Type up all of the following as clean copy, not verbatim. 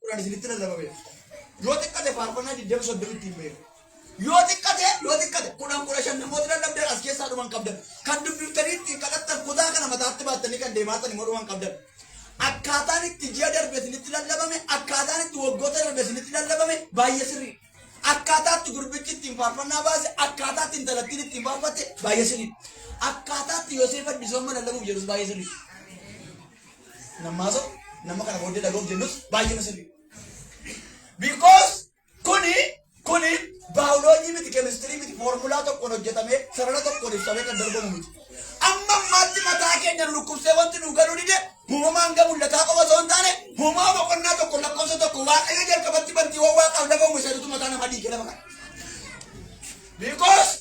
kuraan isinitti lallabame. Yoo xiqqate faarfannaa diddama soddomitti hin beeku. Yoo xiqqate kudha shan namoota lallabdan as keessaa dhuman qabdan. Kan dubbiftanii ittiin kadhattan kutaa kana mataatti baattanii kan deemaatan immoo dhuman qabdan. Akkaataan itti ji'a darbe isinitti lallabame, akkaataan itti waggoota darbe isinitti lallabame baay'ee sirrii. Akkaataatti gurbichi ittiin faarfannaa baase, akkaataatti intalattiin ittiin faarfatte baay'ee sirrii. Akkaataatti Yoosef Addisomma lallabuuf jedhus baay'ee sirrii. Namaaso nama kana booddee dhaga'uuf jennus baay'ee sirrii. Because kuni baayoloojii miti, keemistirii miti, foormulaa tokkoon hojjetamee sarara tokkoon ibsamee kan darbamu miti. Amma ammaatti mataa keenya nu dhukkubsee wanti nu galuu dide uumamaan ga mul'ataa qofa osoo hin taane uumaa boqonnaa tokko lakkoofsa tokko waaqayyo jalqabatti bantiiwwan waaqaaf lafa uume sadiitu mataa nama dhiige lafa kana. Because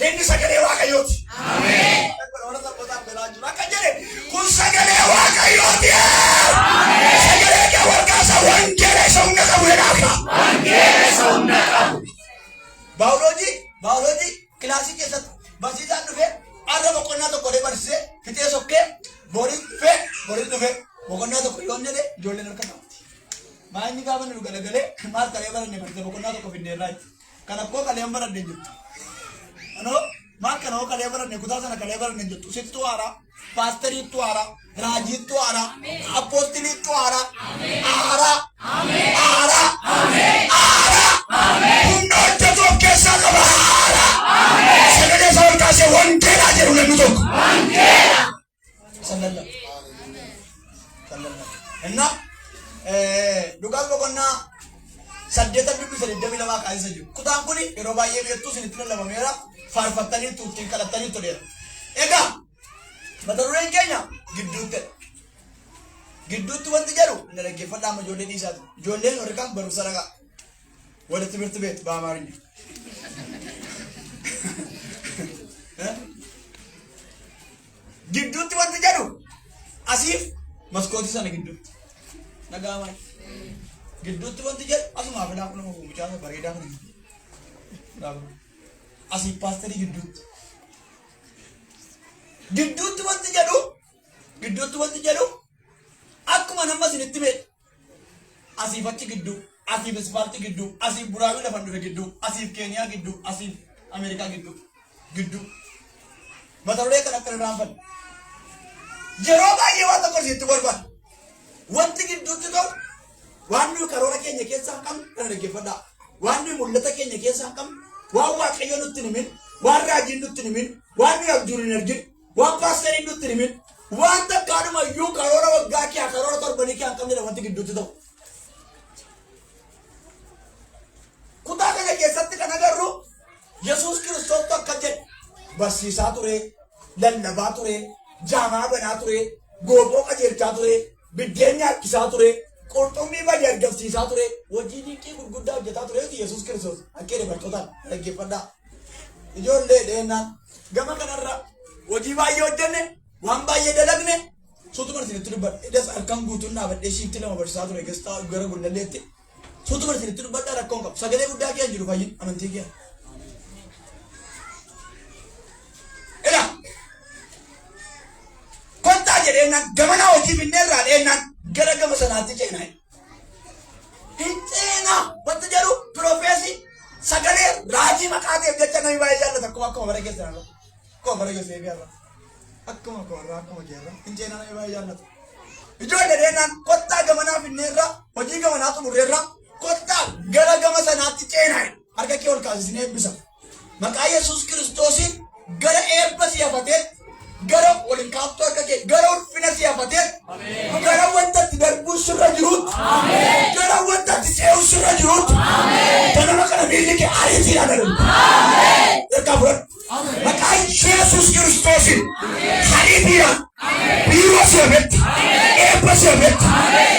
inni sagalee waaqayyooti. Ameen. Akka jedhe kun sagalee waaqayyooti. Sagalee kee warqaasa wangeela isa humna qabu jedhaafna. Wangeela isa humna qabu. Baayoloojii kilaasii keessatti barsiisaan dhufee arra boqonnaa tokko barsiisee fixee sokkee borii dhufe boqonnaa tokko yoo jedhe ijoolleen harka qabdi. Maanyi gaafa nu galagalee maal kalee baranne barsiise boqonnaa tokko findeerraa itti. Kan akkoo kalee baranne jirtu. Maal kana hoo kalee baranne kutaa sana kalee baranne jirtu. Sittuu haaraa, paastariittuu haaraa, raajiittuu haaraa, appoostiliittuu haaraa, haaraa. Humna hojjetu of keessaa qaba haaraa. Sagalee isaa ol kaasee wangeelaa jedhu namni tokko. Wangeela. Sallallahu. Inna dhugaas boqonnaa 8:22 kaasisa jiru. Kutaan kuni yeroo baay'ee beektuu isinitti lallabameera. Faarfattanii tuuttiin kadhattanii toleera. Egaa mata dureen keenya gidduutti wanti jedhu inni dhaggeeffadhaa amma ijoollee dhiisaati. Ijoolleen warri kan barumsa dhagaa walitti timirti beektu ba'amaarinya. Gidduutti wanti jedhu asiif maskootii sana gidduutti nagaa maali. Gidduutti wanti jedhu asuma fedhaa kun nama mucaa bareedaa kana asiif paasterii gidduutti wanti jedhu akkuma nama isinitti beeku asiif achi gidduu, asiif ispaartii gidduu, asiif buraayuu lafan dhufe gidduu, asiif keeniyaa gidduu, asiif ameerikaa gidduu mata duree kan akka irraanfanne yeroo baay'ee waan tokko isinitti barbaada. Wanti gidduutti ta'u waan nuyi karoora keenya keessaa qabnu kana dhaggeeffadhaa. Waan nuyi mul'ata keenya keessaa qabnu, waan waaqayyo nutti himin, waan raajiin nutti himin, waan nuyi abjuun hin argin, waan paasteriin nutti himin, waan takkaadhuma iyyuu karoora waggaa kee karoora torbanii kee hin qabnedha wanti gidduutti ta'u. Kutaa kana keessatti kan agarru Yesuus Kiristoos akka jedhe barsiisaa ture, lallabaa ture, jaamaa banaa ture, gooboo qajeelchaa ture, biddeen nyaachisaa ture, qurxummii badii argamsiisaa ture, hojii dinqii gurguddaa hojjetaa ture Yesuus Kiristoos akka dabartootaan dhaggeeffadhaa. Ijoollee dheennaan gama kanarra hojii baay'ee hojjenne, waan baay'ee dalagne suutuma isinitti dubbadha. Edas harkaan guutuun dhaabadhee shiifti lama barsiisaa ture gastaa gara gullalleetti. Suutuma isinitti dubbadhaa rakkoon qabu. Sagalee guddaa kee jiru fayyin amantii kee. Kottaa jedheenaan gamana hojii finneerraa dheennaan gara gama sanaatti ceenaa. Hin ceenaa wanti jedhu piroofeesii sagalee raajii maqaa ta'eef jecha namni baay'ee jaallata akkuma bara keessa irra. Akkuma bara keessa eebiirra. Akkuma keerra hin ceenaa namni baay'ee jaallata. Ijoollee dheennaan kottaa gamanaa finneerraa hojii gamanaa xumurreerraa kottaa gara gama sanaatti ceenaa. Harka kee ol kaasisin eebbisa. Maqaa Yesuus Kiristoosiin gara eebba siyaafatee gara waliin kaaftuu akka kee gara ulfina siyaafatee gara wanta itti darbuun sirra jiruutti gara wanta itti ce'uun sirra jiruutti ganama kana miilli kee ariitiidhaan adamu. Ergaa fudhadhu. Maqaa Yesuus Kiristoosiin ariitiidhaan biiroo siyaafatte, eebba siyaafatte,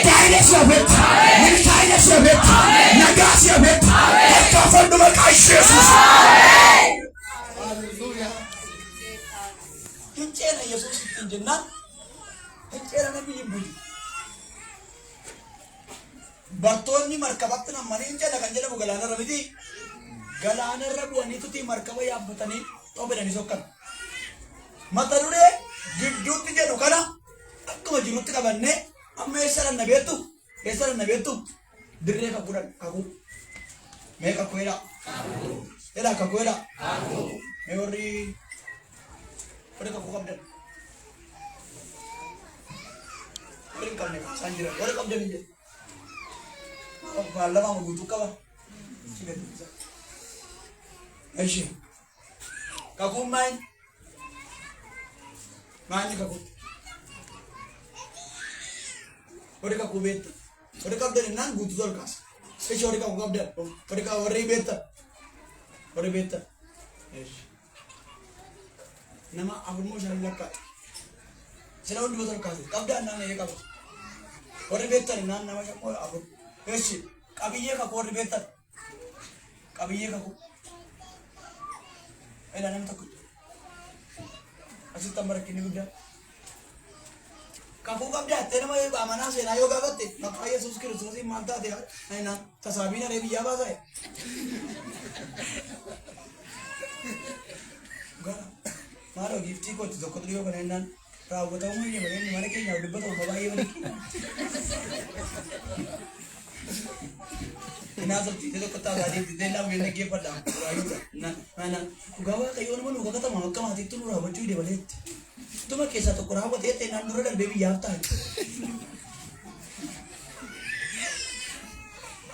daa'ila siyaafatte, milkaa'ina siyaafatte, nagaa siyaafatte, tarkaanfadhu maqaa Yesuus. Hinceena Yesuus ittiin jennaan hinceena namni hin bulu. Bartoonni markabatti nammanii hinceena kan jedhamu galaanarra miti. Galaanarra bu'aniituti markaba yaabbatanii xobedanii sokkan. Mata duree gidduutti jedhu kana akkuma jirutti qabannee amma eessa dhanna beektu? dirree kakuudhaan kakuu mee kakuudha jedha kakuudha mee warri kakuu qabdan warri hin qabne kaasaan jiran warri qabdan hin jedhe paarlamaa guutuu qaba eshi kakuun maanyi kakuu warri kakuu beekta warri qabdan innaan guutuu tolkaasa eshi warri kakuu qabdan warri beekta eshi nama afurmoo shanan lakkaa'e sila hundi bota tolkaase qabdaan naan ee qaba warri beektan innaan nama shakkoo afur eshi qabiyyee kakuu warri beektan qabiyyee kakuu ela nama takut asitti amma rakkinni guddaa kakuu qabdaa ta'e nama amanaa seenaa yoo gaafatte maqaa Yesuus Kiristoosiin maal taate tasaabiin alee biyyaa baasa'e maaloo giiftii kootti tokko xuriyoo kana innaan raawwatamu hin jedhamne mana keenyaaf dubbatamu baay'ee baay'ee inaasalti itu kota tadi di dalam yang lagi pada mana gawa kayu nama nuka kata mama kamu hati itu nurah baju dia balik itu mah kisah tu kurang apa dia tenan nurah dan baby yafta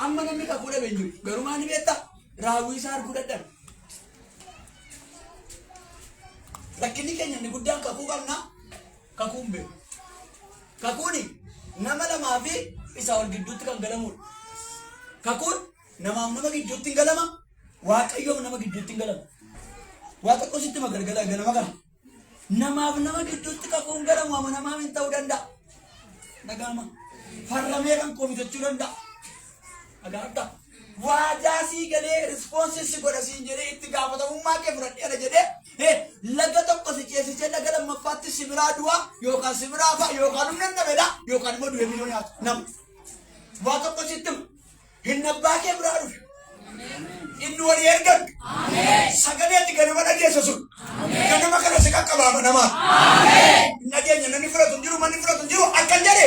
amma kami kaku dah benju garu mani beta rawi sar kuda dan laki ni kayaknya ni gudang kaku kamna kakumbe kaku ni nama lama afi isa orang gidut kan galamur kakun nama gidduutti galama waaqayyoom nama gidduutti galama waaqa qositti magargala galama kana nama gidduutti kakun galamu ama nama min ta'uu danda'a nagama farramee kan komitachuu danda'a agaarta waadaa sii galee responsiisi godha siin jedhee itti gaafatamummaa kee fudhadheera jedhee laga tokko si ceesisee laga lammaffaatti si biraa du'a yookaan si biraa fa'a yookaan humna dhabedha yookaan immoo du'e miliyoon nyaatu nama waaqa qositti hinnabbaa kee biraa dhufe inni walii ergan sagaleetti ganama dhageessa sun ganama kana si qaqqabaama namaa nageenya namni fudhatu hin jiru manni fudhatu hin jiru akkan jedhe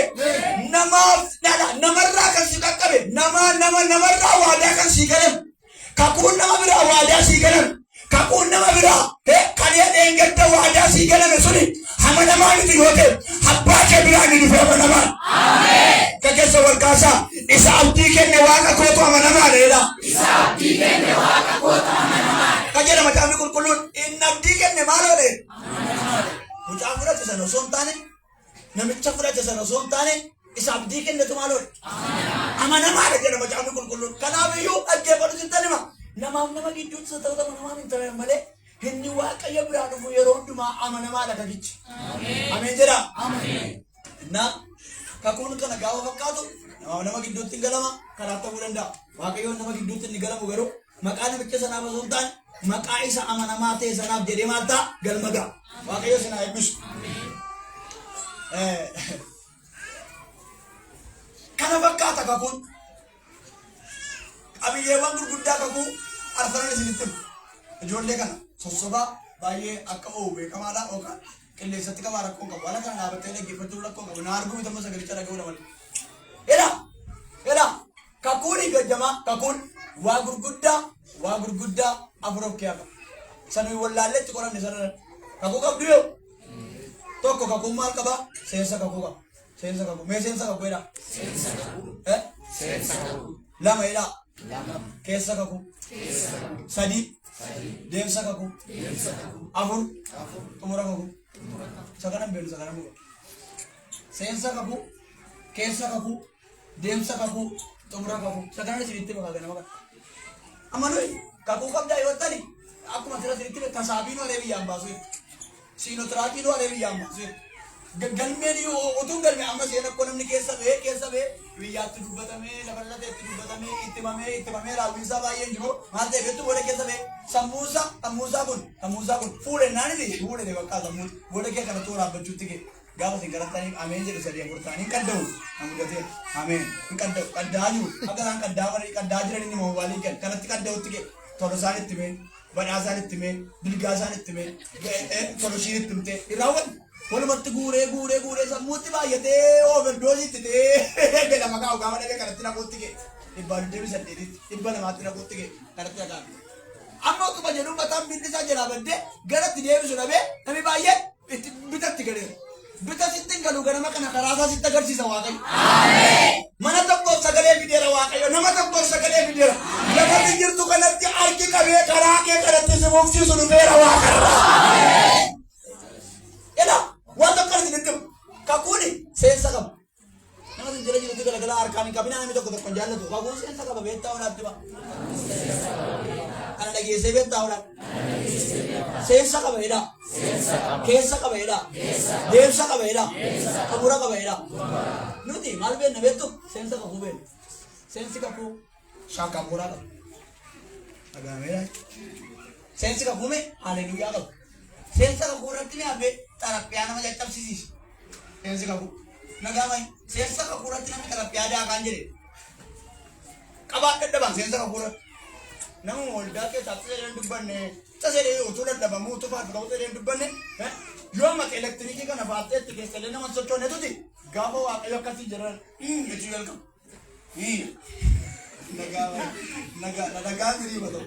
namaaf dhala namarraa kan si qaqqabe namarraa waadaa kan sii galan kakuun nama biraa waadaa sii galan kakuun nama biraa kalee dheengadda waadaa sii galame suni hama namaa miti yoo ta'e abbaa kee biraa ni dhufe hama namaa keessa wal kaasaa isa abdii kenne waaqa kootu amanamaa dheedha isa abdii kenne waaqa kootu amanamaa kajedha macaafni qulqulluun inni abdii kenne maaloodhe mucaa fudhate sana osoo hin taane namicha fudhate sana osoo hin taane isa abdii kennetu maaloodhe amanamaadha jedha macaafni qulqulluun kanaaf iyyuu dhaggeeffatu sintanima namaaf nama gidduutti isa ta'u namaan hin ta'e malee inni waaqayyo biraa dhufu yeroo hundumaa amanamaadha kakichi ameen jedha na kakuun kana gaafa fakkaatu nama gidduutti galama karaa ta'uu danda'a waaqayyoon nama gidduutti inni galamu garuu maqaa namicha sanaaf osoo hin taane maqaa isa amanamaa ta'e sanaaf jedhee maal ta'a galma ga'a waaqayyo sana eebbisu kana fakkaata kakuun qabiyyeewwan gurguddaa kakuu arfanan isinitti ijoollee kana sossobaa baay'ee akka oowu beekamaadha yookaan qilleensatti qabaa rakkoon qabu ala kana dhaabattee dhaggeeffachuu rakkoon qabu na arguu bitamma sagalicha dhaga'uu dabale ela kakuuni gajjamaa kakuun waa gurguddaa afur of keessa sanuu wallaalleetti qoranne sana kakuu qabdu yoo tokko kakuun maal qabaa seensa kakuu qaba seensa kakuu mee seensa kakuu jedha lama jedha keessa kakuu sadii deemsa kakuu afur xumura kakuu saganan beelu saganan bu'u seensa kakuu keessa kakuu deemsa kakuu xumura kakuu saganan isinitti bakaa ganama kana amma nuyi kakuu qabdaa yoo ta'ani akkuma sira isinitti tasaabiin walee biyyaan baasu siinotiraakiin walee biyyaan baasu galmeen utuun galme amma seen akkoo namni keessa ba'ee biyyaatti dubbatamee lafarratti itti dubbatamee ittimamee raawwiinsaa baay'een jiru maal ta'e beektu booda keessa ba'e sammuusaa kun fuudhe naaniti fuudhe bakka sammuu booda kee kana too raabbachuutti kee gaafa sin garattanii ameen jedhu sadii afur ta'anii hin qadda'u namudatee ameen hin qadda'u qaddaa jiru akka isaan qaddaa jiran inni moobaalii kenn kanatti qadda'utti kee tola isaan itti mee badhaa isaan itti mee bilgaa isaan itti mee toloshiin itti himtee hin raawwanne Walumatti guuree sammuutti baay'atee overdoositti ta'ee gala maqaa ogaa malee kanatti naquutti ga'e. Dhibbaan deebisaddeetitti dhibba namaatti naquutti ga'e kanatti dhagaan. Amma utuma jedhuun mataan billisaa jalaa baddee garatti deebisu dhabee namni baay'een itti bitatti galeera. Bita sitti galu ganama kana karaasaa sitti agarsiisa Waaqayyo. Mana tokkoof sagalee fideera Waaqayyo. Nama tokkoof sagalee fideera. Lafatti jirtu kanatti harki qabee karaa kee kanatti si mufsiisu dhufeera Waaqayyo. Ela waan tokko kanatti dittimu kakuuni seensa qaba. Nama sin jira jirutti galagala harkaan hin qabina namni tokko tokko hin jaallatu. Kakuun seensa qaba beektaa olaatti ba. Kana dhageessee beektaa olaatti. Seensa qaba jedha. Keessa qaba jedha. Deemsa qaba jedha. Xumura qaba jedha. Nuti maal beekna beektu seensa kakuu beekna. Seensi kakuu shaakkamuuraa qaba. Dhagaameera. Seensi kakuu mee haaleluyyaa qaba. Seensa kakuu irratti ni hafe xaraphiyaa nama caccabsiisiisa. Seensi kakuu. Nagaamai seensa kakuu irratti namni xaraphiyaa daakaan jedhe. Qabaan dadhabaan seensa kakuu irratti. Nama waldaa keessaa tajaajila dubbanne tajaajila utuu dadhabamuu utuu faatu ta'uu tajaajila dubbanne yoo maqaa elektiriikii kana baattee itti keessallee nama sochoone tuti gaafa waaqayyo akkasii jiran jechuu jalqabu. Nagaa miriiba ta'u.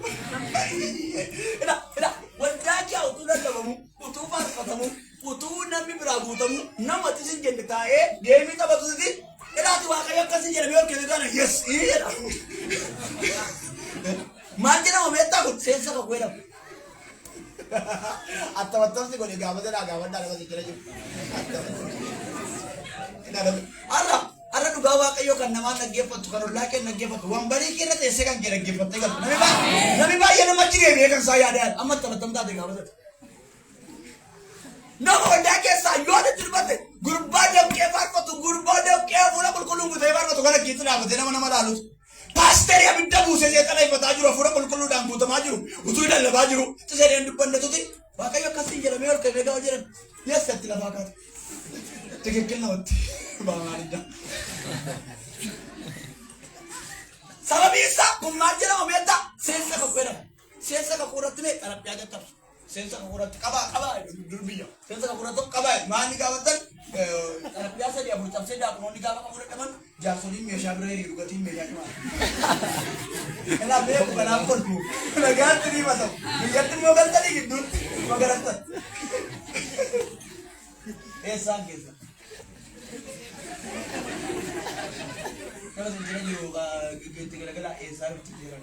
Waldaa kee utuu dadhabamu utuu faarfatamu utuu namni biraa guutamu nama tisin jenne taa'ee deemii taphatutti ilaati waaqayyo akkasii jedhamee ol keessatti taana yes jedha. Maal jedhama beektaa kun seensa kakuu jedhama. Attabattamsi kun gaafatedha gaafadhaa nama jira jiru. Har'a dhugaa waaqayyoo kan namaan dhaggeeffattu kan ollaa kee dhaggeeffattu wambarii keerra teessee kan kee dhaggeeffattee galtu. Namni baay'ee namatti deebi'ee kan isaa yaadaan amma attabattam taate gaafatedha. Nama waldaa keessaa yoo itti dubatte gurbaa damqee faarfatu gurbaa damqee fuula qulqulluun gutee faarfatu kana kiitti dhaabatee nama laalutu. Paasteri abidda buusee seexana ifataa jiru hafuura qulqulluudhaan guutamaa jiru utuu lallabaa jiru tajaajila dubbanne tuti waaqayyo akkasiin jedhamee ol kennee gaafa jedhan yeessatti lafaa kaate tikikkil namatti baamaanidha. Sababii isaa kun maal jedhama beektaa seensa kakuu jedhama. Seensa kakuu irratti mee xaraphiyaa caccabsu. Seensa kakuu irratti qabaa durbiyya. Seensa kakuu irratti qabaa maanni gaafatan xaraphiyaa sadii afur cabsee daakumoonni gaafa qabuu dadhaban jaarsoliin meeshaa biree dhugatiin meeshaa cimaa. Kanaaf beeku kanaaf kolfu nagaatti ni matamu biyyatti immoo galtanii gidduutti magarattan. Eessaan keessa. Nama sin jira jiru itti galagala eessaa itti jira.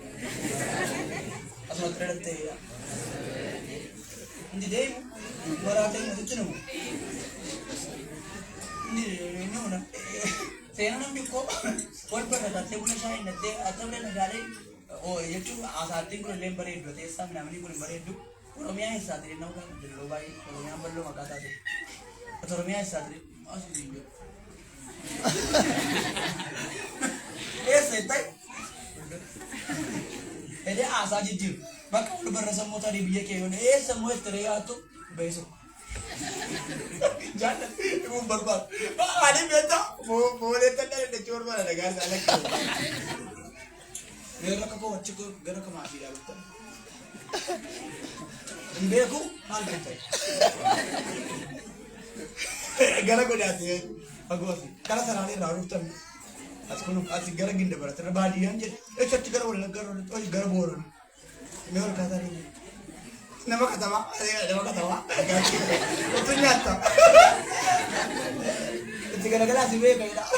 Asumatti dadhabtee inni deemu waraatee nuti namu. Inni nuna seenaa namni koo wal barataatee buna shaayii nattee attamlee nagaalee jechuun asaattiin kun illee bareeddu teessaa namni kun bareeddu Oromiyaa eessaa ta'e nama kan jiru baay'ee Oromiyaan bal'oo maqaa taate Oromiyaa eessaa ta'e asii jiru. Eessa ta'e edee asaa jijjiiru bakka wal barra sammuu tarii biyya kee yoon eessa moo itti reeyaattu beesu. Jangan, ibu berbar. Ada beta, boleh tanda ada cor mana negara sana. Mereka kau cukup gara kemasi dah betul. Mereka hal betul. Gara kau dah sih, bagus sih. Kalau sana ni raruh tam, asik gara ginda berat. Terbadian je, cakap gara boleh gara boran. Mereka kata ni. Nama kata mak, itu nyata. Ketika ada kelas ibu kayak dah.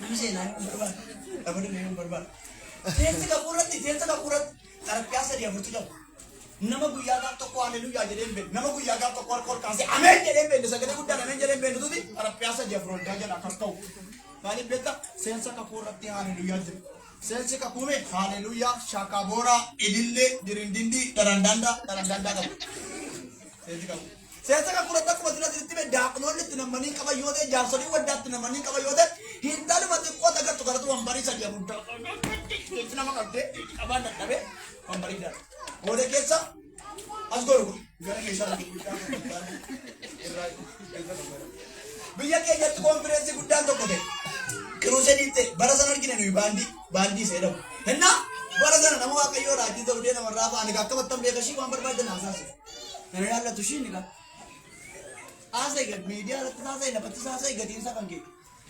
Bisa nanya berbar, apa dia memang berbar. Seensa kakurat. Cara biasa dia bertujuan. Nama gue yaga toko haleluya jadi emben. Nama gue yaga toko kor kasih amin jadi emben. Segala udah amin jadi emben itu sih. Cara biasa dia front aja nak kau. Kali beta seensa kakurat dia haleluya jadi. Seensi kakuu haleluya shakabora idille dirindindi tarandanda kabu. Seensi kakuu rata kuma tira tiri daaknoon itti namanii qabayyoote jaarsolii waddaatti namanii qabayyoote hindaan mati qoota gartu garatu wambarii sadii abudda. Itti nama qabdee qabaan dadhabee wambarii dha. Oole keessa as goru gara keessaa biyya keenyatti konfireensii guddaan tokko ta'e. Kiruusanii ta'e bara sana argina nuyi baandii seedhamu. Hennaa bara sana nama waaqayyoo raajii ta'uu dee namarraa fa'aa akka battan beekashii waan barbaadan haasaase. Nana yalla tushin ka. Asa ga media la tasa ila patta asa ga tin sa kanke.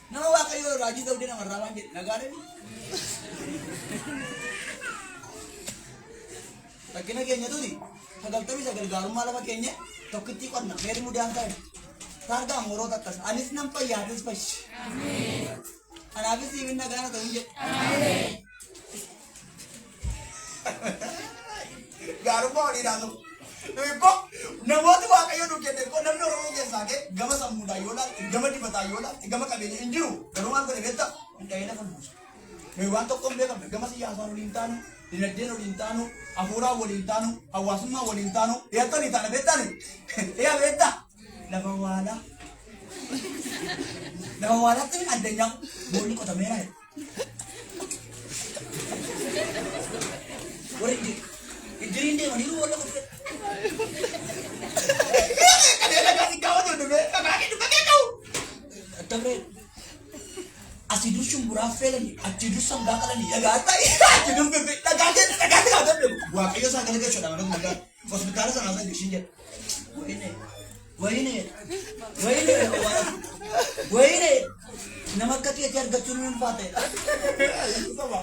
Nama Waaqayyo raajii ta'uu dina marraa waan jedhe nagaadhe. Rakkina keenya tuti sagaltamii sagal gaarummaa lafa keenya tokkitti qonna meeri mudaan ta'e. Targaa moroo takkas anis nan fayyaatis fashi. Anaafis siifin nagaana ta'uu jedhe. Gaarummaa walii naannoo. Ko namoota Waaqayyo nu kenne ko namni Oromoo keessaa kee gama sammuudhaan yoo laalte gama dibataan yoo laalte gama qabeenya hin jiru garuu waan godhe beektaa hin dhahina kan buusu. Nuyi waan tokko hin beekamne gama siyaasaan waliin taanu dinagdeen waliin taanu hafuuraan waliin taanu hawaasummaa waliin taanu dhiyaattoon hin taane beektaani dhiyaa beektaa lafa waalaa laatti addunyaa boolli qotameera jedhu. Warri ijjiriin deemanii walla qotate. Kadang kasih kau tu dulu, pakai kau. Tapi asidu sumber apa ni? Asidu sangga kalau ni, agak apa? Asidu bebe, agak kau tu dulu. Wah, kau sangat dekat sudah mana tu? Hospital sana sana di sini. Wahine. Nama kaki ajar gacurun pate. Sama.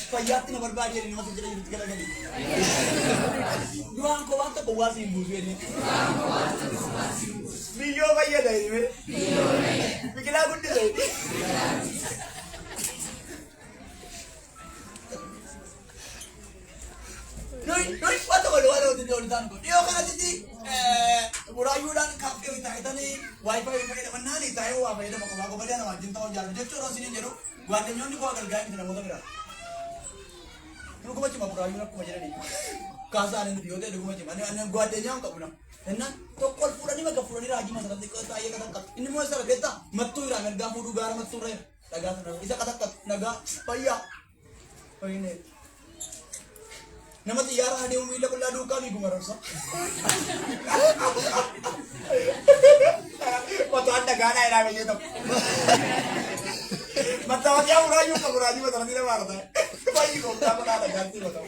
Fayyatti na barbaade ni mata jira jirti kala gadi. Duaan ko wanta ko wasi buuse ni. Biyo fayyada ni me. Bikila gutti dai. Noi wanta ko wala uti doni tan ko. Dio kana titi murayudan kafe ita itani wifi fayyada manani tayo wa fayyada ko bali na wajin taw jalu jecho ro sini jeru. Guarda nyoni ko agal gain tena moda kira. Aku macam apa orang aku macam ni. Kasar ni dia tu macam mana? Ane gua ada yang tak pernah. Enak. Tokol pura ni macam pura ni raji masa nanti kau tanya kata. Ini mau saya beta. Matu ira mereka mudu gara matu ira. Naga sana. Isa kata naga paya. Oh ini. Nama tiara ada umil aku ladu kami kumar rasa. Matu anda gana ira macam tu. Mata macam orang yang kau raji masa nanti lebar tu. Bayi kau tak pernah ada ganti betul.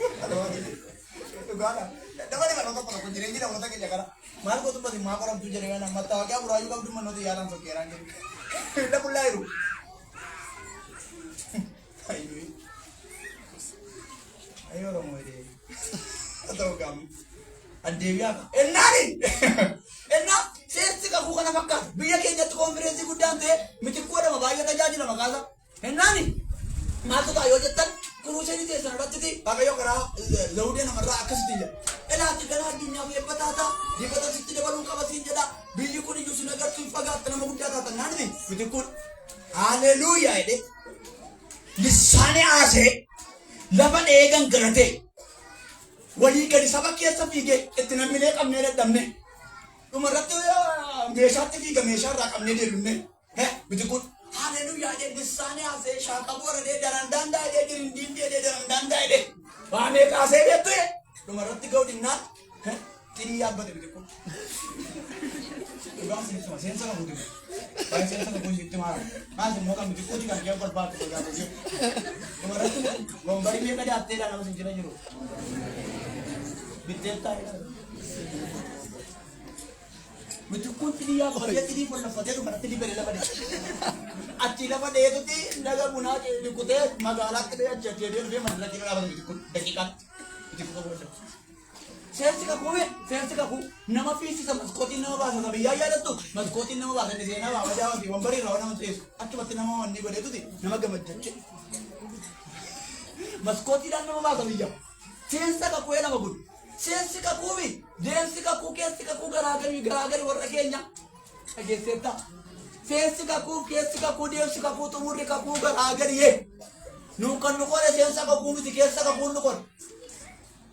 Itu gana. Dapat ni mana tak pernah penjiri ni dah orang tak kerja kan. Malu kau tu pasti mak orang tu jadi kan. Mata apa orang juga tu mana tu yaran sekiran ni. Dah pulai ru. Ayo orang muda. Atau kamu. Adewi apa? Enari. Enak. Saya sekarang bukan apa kan. Biar kita tu konferensi gudang tu. Mesti kau ada mabayar tak jadi nama kasa. Enari. Matu tayo jetan. Kurusan itu sangat betul. Pakai yang kerah, zaudian nama rak kesetiya. Elah jika dunia ni petata, di petata situ dia balung kawasin jeda. Biju kuni jusu nagar sumpagat nama bukti ada tangan ni. Betul kur. Haleluya ini. Lisane ase, lapan egan kerate. Wali kali sabak kia sapige, etina milik amne damne. Umarat tu ya, mesat tu juga mesat rak amne dia dunne. Betul kur. Haleluya dia disane ase shakabor dia daran danda dia dirindin dia daran danda dia. Wah mereka ase dia tu. Lumarat kau dinat. Kini apa tu betul. Tugas ini semua sensa kamu tu. Baik sensa kamu itu mana? Masih mau kamu betul juga dia berbat tu kan. Lumarat tu gombari mereka dia hati dalam senjata juru. Betul tak? Betul pun dia kerja tadi pun nak kerja tu mana tadi beri lepas ni. Acila pada itu ti naga guna je kute magalat dia jadi dia mana lagi orang itu dekikan itu kau boleh. Saya cakap nama visi sama skoti nama bahasa tapi ya tu skoti nama bahasa ni saya nama macam di Wambari rawan nama tu. Aku pasti nama ni boleh tu ti nama gamat je. Skoti dan nama bahasa dia. Saya cakap kau nama guru. Saya cakap kau ni. Dia cakap kau kes cakap kau garagar orang Kenya. Aje serta. Sensi kaku, kesi kaku, dia kaku, tumur di kaku garagar ye. Nukan nukore sensa kaku miti kesa kaku nukor.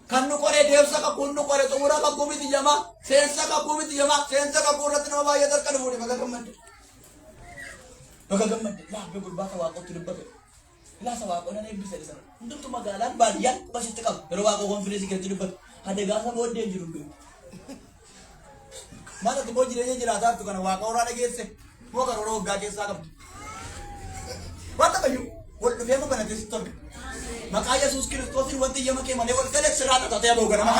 Kan nukore dia kaku nukore tumura kaku miti jama. Sensa kaku miti jama. Sensa kaku ratna baya terkan mudi bagagamman. Lah betul bahasa wako tu betul. Lah sawako na bisa di sana. Untuk tu magalan balian pasti tekak. Pero wako konferensi kita betul. Ada gasa buat dia jurung. Mana tu boleh jadi ada tu kan wako orang lagi se. Mau kan orang gajah sakap. Mata kayu, waktu dia tu mana jadi stop. Maqaa Yesuus Kiristoosin wanti iyya makee malee wal galee sirraa xaxatee ba'u ganama.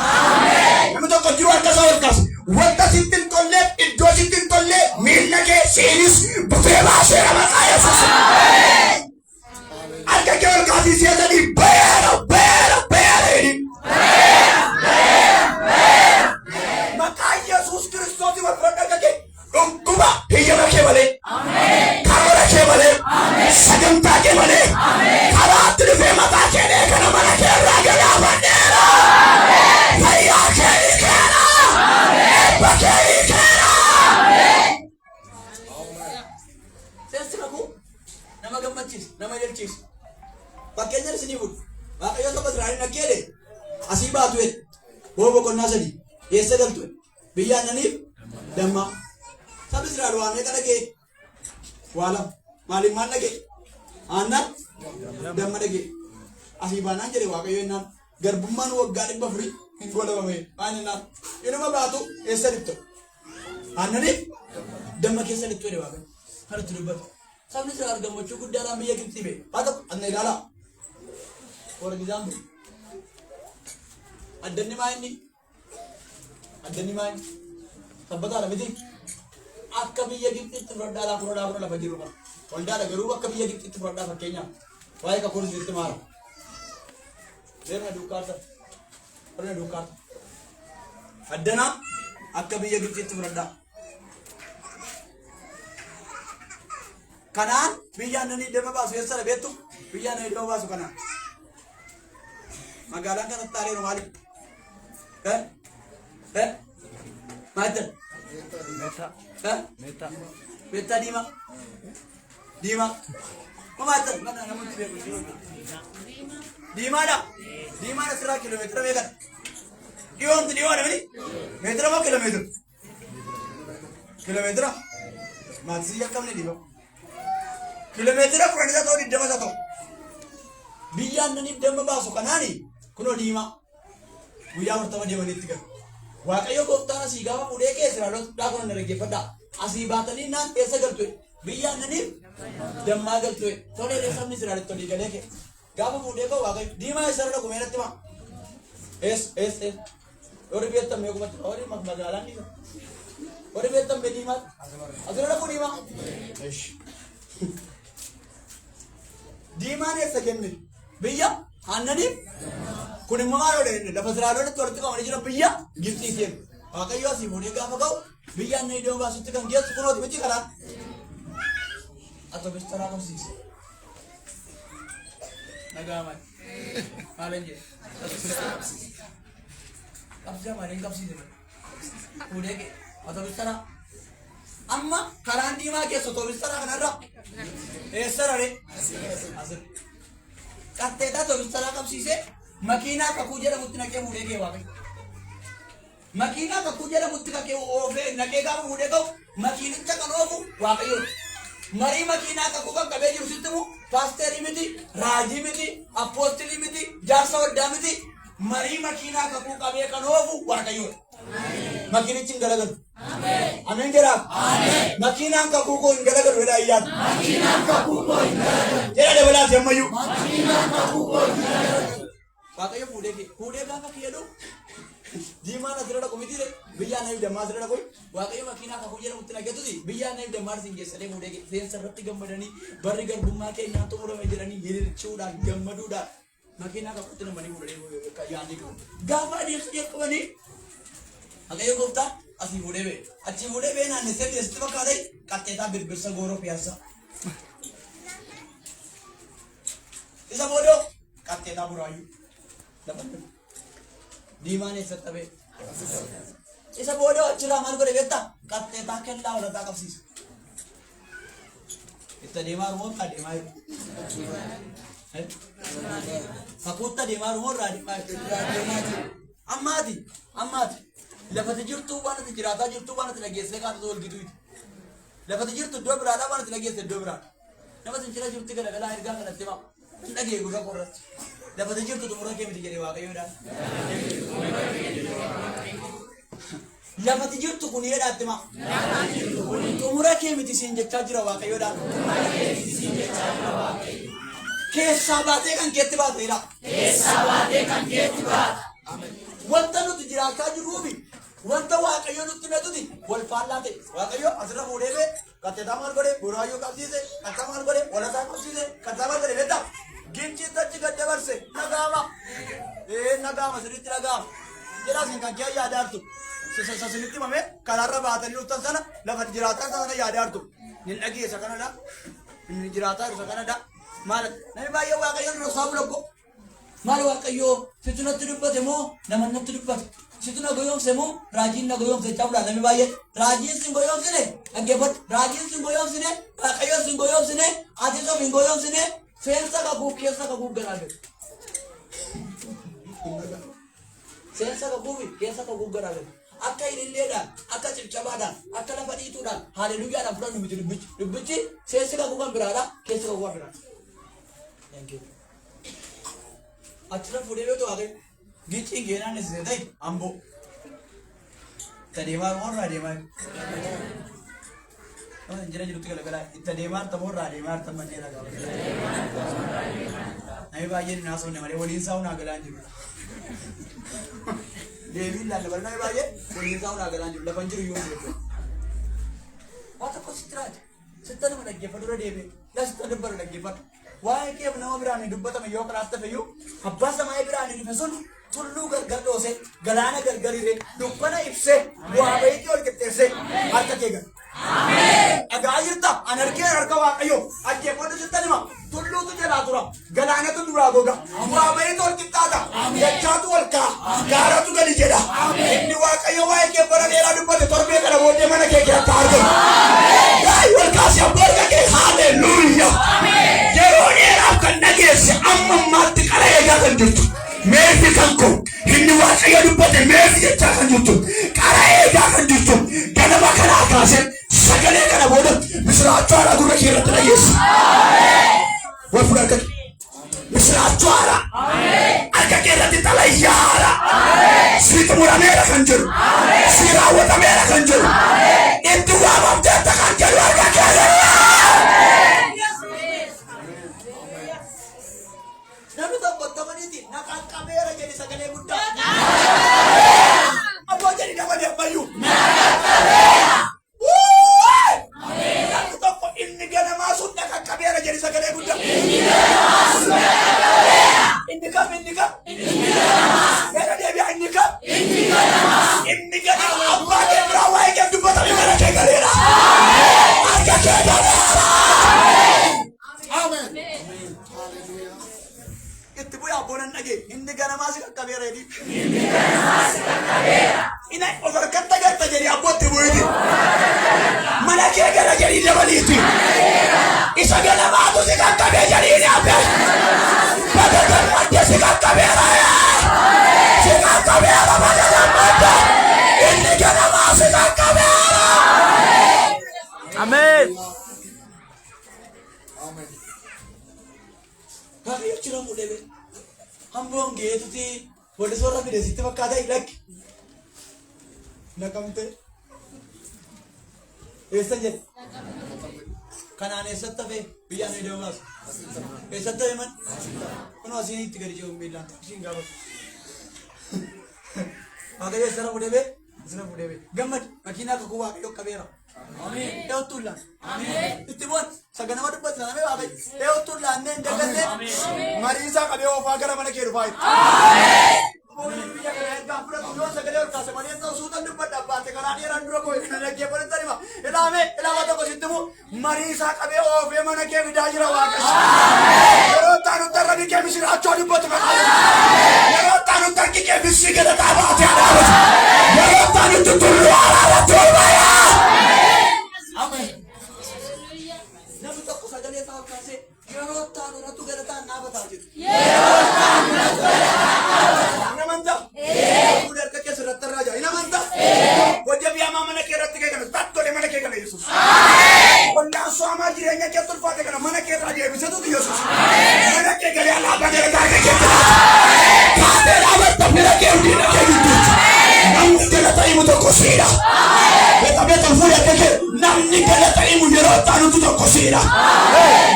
Namni tokko jiru harkasaa ol kaasa. Wanta sitti hin tolle iddoo sitti hin tolle miilla kee seenis bufee baaseera maqaa Yesuus. Harka kee ol kaasii seetanii beera beera beera jedhi. Maqaa Yesuus Kiristoosin wal fudhadha harka kee. Dhukkuba iyya makee malee. Karoora kee malee. Sagantaa kee malee. Karaatti dhufee mataa kee kana mana kee irraa galaafanneera. Fayyaa kee hiikeera. Eebba kee hiikeera. Seensi makuu nama gammachiisa nama ilaalchiisa. Fakkeenya isinii fuudhu. Waaqayyo tokko Israa'eliin dhaggeedhe asii baatu jedhe boo boqonnaa sadii eessa galtu biyya aannaniif dammaa. Sabni Israa'el waan meeqa dhagee? Waa lama. Maaliif maal dhagee? Aannan damma dhagee. Asii baanaan jedhe Waaqayyo innaan garbummaan waggaa 400 hin golabame. Maal innaan inuma baatu eessa dhibto? Aannaniif damma keessa dhibto jedhe Waaqayyo. Kanatti dubbatu. Sabni Israa'el gammachuu guddaadhaan biyya Gibxii ba'e. Haa ta'u anna ilaalaa. For example. Addanni maa inni? Addanni maa inni? Sabbataadha miti. Akka biyya Gibxitti fudhadhaa fudhadhaa lafa jiru kana. Waldaadha garuu akka biyya Gibxitti fudhadhaa fakkeenyaaf. Waa'ee kakuu sitti maara. Deemna duukaarta. Warra duukaarta. Addanaa akka biyya Gibxitti fudhadhaa. Kanaan biyya aannanii deema baasu eessa beektu? Biyya aannanii deema baasu kanaan. Magaalaan kanatti taa'ee maali? Maatal? Meta Dima. Dima. Maatal? Mana namoonni beeku. Dimaadha. Dimaadha sirraa kiiloomeetira meeqadha? Dhiyoomti dhiyoodha miti? Meetira moo kiiloomeetira? Kiiloomeetira? Maatisii akkamni dhiyoo? Kiiloomeetira 10 ta'uu 20 ta'u. Biyya aannaniif damma baasu kanaani kunoo Diimaa. Guyyaa 40 deemaniitti galu. Waaqayyo gooftaan asii gaafa fuudhee keessa Israa'elotaa kun dhaggeeffadhaa. Asii baatanii naan keessa galtu biyya aannaniif dammaa galtu tolee sabni Israa'el tolii galee kee gaafa fuudhee koo Waaqayyo Diimaa isa irra kumeeratti maa warri beektan mee qubatti warri magaalaan dhiisa warri beektan mee Diimaa asirra kun Diimaa Diimaan eessa kenne biyya aannaniif kun immoo maal oole lafa Israa'elotti walitti qabamanii jiran biyya Gibxiiti jedhu. Waaqayyo asii fuudhee gaafa ga'u biyya aannanii deemu baasutti kan geessu kunooti miti kanaan. Atoo bistaraa qabsiise. Nagaaman. Maal hin jedhe? Qabsiisa maaliin qabsiise malee? Fuudhee kee atoo bistaraa. Amma karaan Diimaa keessa atoo bistaraa kanarra eessa raree? Asirra. Qatteetaa atoo bistaraa qabsiisee makiinaa kakuu jedhamutti naqee fuudhee kee Waaqayyo. Makiinaa kakuu jedhamutti kakee oofee naqee gaafa fuudhee ka'u makiinicha kan oofu Waaqayyo. Marii makiinaa kakuu kan qabee jiru sitti mu paasterii miti, raajii miti, appoostilii miti, jaarsa waldaa miti. Marii makiinaa kakuu qabee kan oofu Waaqayyo. Makiinichi hin galagalu. Ameen jedhaaf. Makiinaan kakuu koo hin galagalu jedha ayyaana. Makiinaan kakuu koo hin galagalu. Jedha dabalaati ammayyuu. Makiinaan kakuu koo hin galagalu. Waaqayyo fuudhee gaafa keedhu Diimaan asirra dhaqu miti biyya aannaniif dammaa asirra dhaqu Waaqayyo makiinaa kakuu jedhamutti naqetuti biyya aannaniif dammaa isin geessadee fuudhee seensa irratti gammadanii barri garbummaa keenyaa xumurame jedhanii hiriirchuudhaan gammaduudhaan makiinaa kakuutti namanii fuudhee yaadni qabu. Gaafa adeemsa jalqabanii Waaqayyo gooftaan asii fuudhee ba'e achii fuudhee ba'e naannessee keessatti fakkaatee qatteetaa birbirsa gooroo piyaasa. Isa boodoo qatteetaa buraayyuu. Diimaan eessatti ba'e. Isa booda achirraa maal godhe beektaa? Qatteetaa kellaa horataa qabsiisa. Itti adeemaa rumoo adeemaa jiru. Fakuutti adeemaa rumoo irraa adeemaa jiru. Ammaati lafati jirtuu waan ati jiraataa jirtuu waan ati dhageessee kaatatu wal gituuti. Lafati jirtu iddoo biraadhaa waan ati dhageesse iddoo biraadha. Nama sinchira jirti garagalaa ergaa kanatti maa hin dhagee gurra qorratti. Lafati jirtu xumura kee miti jedhee Waaqayyoodhaan. Lafati jirtu kun jedhaatti maa xumura kee miti siin jechaa jira Waaqayyoodhaan. keessaa baatee kan keetti baata jira. Keessaa baatee kan keetti baata. Wanta nuti jiraataa jirruufi wanta Waaqayyo nutti metuti wal faallaa ta'e. Waaqayyo asirra fuudhee bee katteetaa maal godhe buraayyoo qabsiise kattaa maal godhe walataa qabsiise kattaa maal godhe beektaa ginciitti achi gad dabarse nagaama nagaama sirriitti nagaama jedhaas kan kee yaadaartu sasinitti mame karaarra baatanii dhuftan sana lafa jiraataa sana yaadaartu nin dhageessa kanadha inni jiraataa dhufa kanadha maal namni baay'ee Waaqayyo nurra saamu lokko maal Waaqayyo situ natti dubbate moo nama natti dubbate situ na goyoomse moo raajiin na goyoomse cabudha namni baay'ee raajiin sin goyoomsine dhaggeeffadhu raajiin sin goyoomsine Waaqayyo sin goyoomsine ati sof hin goyoomsine seensa kakuu keessa kakuu garaagaru seensa kakuu fi keessa kakuu garaagaru akka ililleedhaan akka cibcabaadhaan akka lafa dhiituudhaan haaleluyyaadhaan fudhannu miti dubbichi seensi kakuu kan biraadha keessi kakuu kan biraadha. Achirra fuudhee beektu Waaqayyo giccii geenaan isisee ta'e amboo itti adeemaa moorraa adeemaa jira jirutti galagala itti adeemaa harta moorraa adeemaa harta manneen dhagaa namni baay'een naasofne malee waliin isaa hunaa galaan jiru deebiin laalla bari namni baay'ee waliin isaa hunaa galaan jiru lafan jiru yoo jiru waa tokko sitti raati sitta nama dhaggeeffatu dura deebi'e laa sitta dubbatu dhaggeeffatu waa'ee keef nama biraan dubbatame yoo kanaaf tafayyuu abbaa samaa'ee biraan dhufe sun tulluu gargar dhoose galaana gargar hire dukkana ibse bu'aa bayiitii ol qixxeesse harka kee gala. Dhagaa jirta an argee harka Waaqayyo dhaggeeffadhu sitta nima tulluutu jalaa tura galaanatu duraa goga bu'aa bayiitu ol qixxaata dachaatu ol ka'a gaaratu gadi jedha inni Waaqayyo waa'ee kee bara dheeraa dubbate torbee kana booddee mana kee keessatti argamu. Gaa'ii wal kaasee abbaa harka kee haaleluyyaa. Yeroo dheeraaf kan dhageesse amma ammaatti qara eegaa kan jirtu meefi kan koo inni Waaqayyo dubbate meefi jechaa kan jirtu qara eegaa kan jirtu ganama kanaa kaasee sagalee kana booda misiraachuu haaraa gurra kee irratti dhageesse. Wal fuudha harka kee misiraachuu haaraa harka kee irratti xalayyaa haaraa sitti murameera kan jiru si raawwatameera kan jiru itti waamamteetta kan jedhu harka kee namni tokko tamaniti naqaan qabeera jedhi sagalee guddaa. Abboo jedhi nama deebbayyuu. Namni tokko inni ganamaa sun naqaan qabeera jedhi sagalee guddaa. Inni kam inni kam. Gara deebi'a inni kam. Inni ganamaa abbaa kee biraa waa'ee kee dubbatame mana kee galeera. Harka kee galeera. Amen. Itti bu'aa boonan dhagee inni ganamaa si qaqqabeera jedhi. Inni ganamaa si qaqqabeera. Ina of harkatti agarta jedhi abbootti bu'iti. Mana kee gala jedhi dabaliiti. Isa ganamaatu si qaqqabee jedhi ni abbe. Bakka gammadde si qaqqabeera. Si qaqqabeera bakka gammadde. Inni ganamaa si qaqqabeera. Amen. Waaqayyo jira fuudhee bee hamboon geetuti wali soorra fide sitti fakkaata lakki naqamte eessan jedhe kanaan eessatti hafee biyyaan eedamaas eessatti hafee man kunoo asiin itti gadi jiru miilaan ishiin gaafatu Waaqayyo eessarra fuudhee bee asirra fuudhee bee gammad makiinaa kakuu Waaqayyo qabeera. Amen. Eutullah. Amen. Itibon saganama dubbat saname baabay. Eutullah nen dagalle. Marisa qabe ofaa gara mana kee dhufaa. Amen. Booliin biyya kana ergaa fudhatu yoo sagalee ol kaase malee ta'u suutan dubbadha baate karaa dheeraan dura koo hin dhaggeeffatan tanima. Ilaama tokko sittimu Marisa qabe ofee mana kee fidaa jira Waaqayyo. Yeroo taanu tarrabi kee misiraachoo dubbatu kana. Yeroo taanu tarki kee bisi gada taabate adaabatu. Yeroo taanu tutullu araara tolbaya. Amen. Namni tokko sagalee isaa kaasee yeroo taanu natu galataan dhaabataa jiru. Yeroo taanu natu galataan dhaabataa. Ina amantaa? Fuudha harka keessa irratti arraa jira. Ina amantaa? Hojii biyyaa mana kee irratti kee kana tattoolee mana kee kana Yesuus. Qonnaan soomaa jireenya kee tulfaate kana mana kee irraa deebisetu Yesuus. Mana kee galee alaabaa gara taa'ee kee jira. Taatee dhaabatta bira kee hundina kee gidduutti. Namni galata himu tokko siidha. Beeta fuudha kee namni galata himu yeroo taanutu tokko siidha.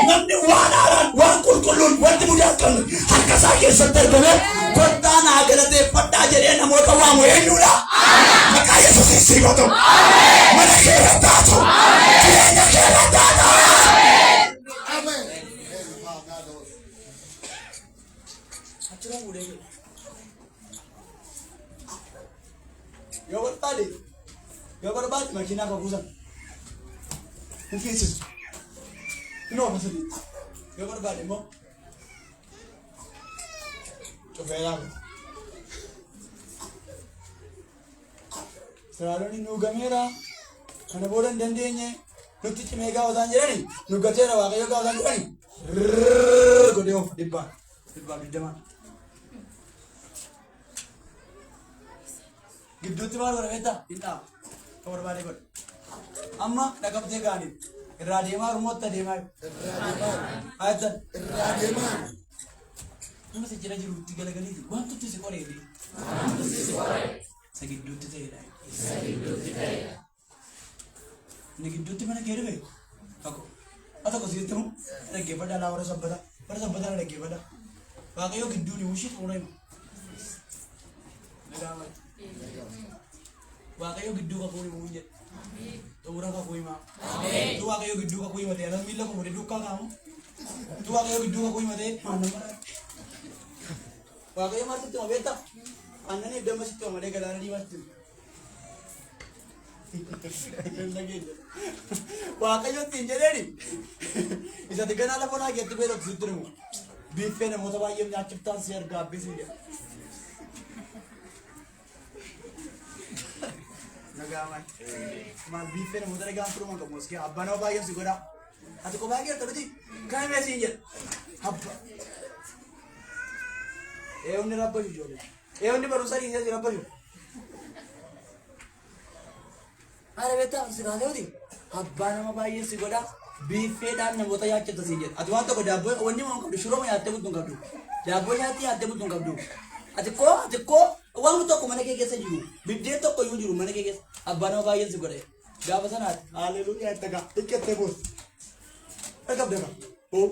Namni waan haaraan waan qulqulluun wanti mudaa kan harka isaa keessatti argame kottaa naa galateeffadhaa jedhee namoota waamu eenyudha? Maqaa Yesuusiin siifatu. Mana kee irratti haa ta'u. Jireenya kee irratti haa ta'u. Achirraa fuudhee jiru. Yoo barbaade makiinaa kan kuusan. Hin fiinsisu. Hin oofasanii. Yoo barbaade immoo cufee yaaba. Siraaloonni nu gameera. Kana booda hin dandeenye. Nutti cimee gaafa isaan jedhani. Nu gateera waaqayyo gaafa isaan jedhani. Godhee of dhibbaa. Dhibbaa digdamaa. Gidduutti maal godha beektaa? Hin dhaaba. Kan barbaade godha. Amma dhaqabtee gaaniif. Irraa deemaa rumootti adeemaa jiru. Haatan. Irraa deemaa. Nama si jala jirutti galagaliiti. Wantooti si qoreeti. Isa gidduutti ta'edha. Inni gidduutti mana kee dhufe. Tokko. Haa tokko sitti himu. Dhaggeeffadhaa laa warra sabbataa. Warra sabbataa dhaggeeffadhaa. Waaqayyoo gidduun wushii xumura hima. Waaqayyoo gidduu kakuu himu hin jedhe. Xumura kakuu himaa. Tu waaqayyoo gidduu kakuu himatee anas miila koo fuudhee dukkaa kaamu. Tu waaqayyoo gidduu kakuu himatee maannan bara. Waaqayyoo maal sitti hima beektaa? Annaniif damma sitti hima malee galaana diimaa sitti hima. Waaqayyoo ittiin jedheeni. Isatti ganaa lafa naa geetti beelatu sitti himu. Biiffee namoota baay'ee nyaachiftaan si argaa abbisii jedha. Nagaman. Mal biiffee namoota dhagaan turuman qabu moskee abbaa nama baay'ee si godha. Ati kophaa geerta miti kan meesiin jedha. Abba. Eewni rabbashu ijoollee. Eewni barumsa dhiisee si rabbashu. Haala beektaa siraalee abbaa nama baay'ee si godha. Biiffeedhaan namoota nyaachifta si jedha. Ati waan tokko daabboo wanni waan qabdu shiroo nyaattee bultu hin qabdu. Daabboo nyaattee bultu hin qabdu. Ati koo waan tokko mana kee keessa jiru. Biddeen tokko iyyuu jiru mana kee keessa. Abbaa nama baay'een si godha. Gaafa sanaati. Haaleluyyaa itti gaa. Ikkettee boos. Dhaqabde gaa. Oo.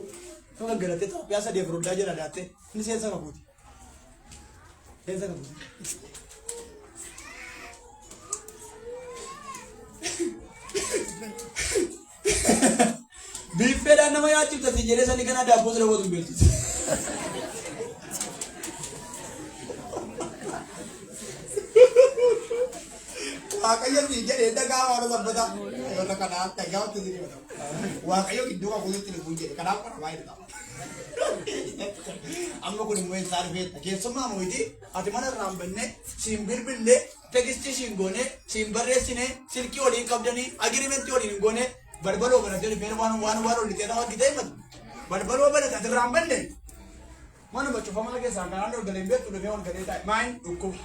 Nama galatee Itoophiyaa sadii furdaa jira daattee. Inni seensa qabuuti. Seensa qabuuti. Biiffeedhaan nama nyaachifta si jedhee sanii kana daabboo siree wootu hin beelchise. Waaqayyo si jedhee dhagaa waan sabbataa. Yoota kanaaf dhagaa wanti si dhibata. Waaqayyo gidduu kan kunuutti ni jedhe kanaaf kana baay'ee ta'a. Amma kun immoo isaa dhufeetta. Keessumaa mootii ati mana irraa hin banne siin bilbillee tegistii siin goone siin barreessine silkii waliin qabdanii agirimentii waliin hin goone balbaloo banatee dhufee waan olitee nama gitee himatu. Balbaloo banate ati irraa hin banne. Manuma cufamaa keessaa kanaan dorgalee hin beektu dhufee ol galee taa'e. Maayin dhukkuba.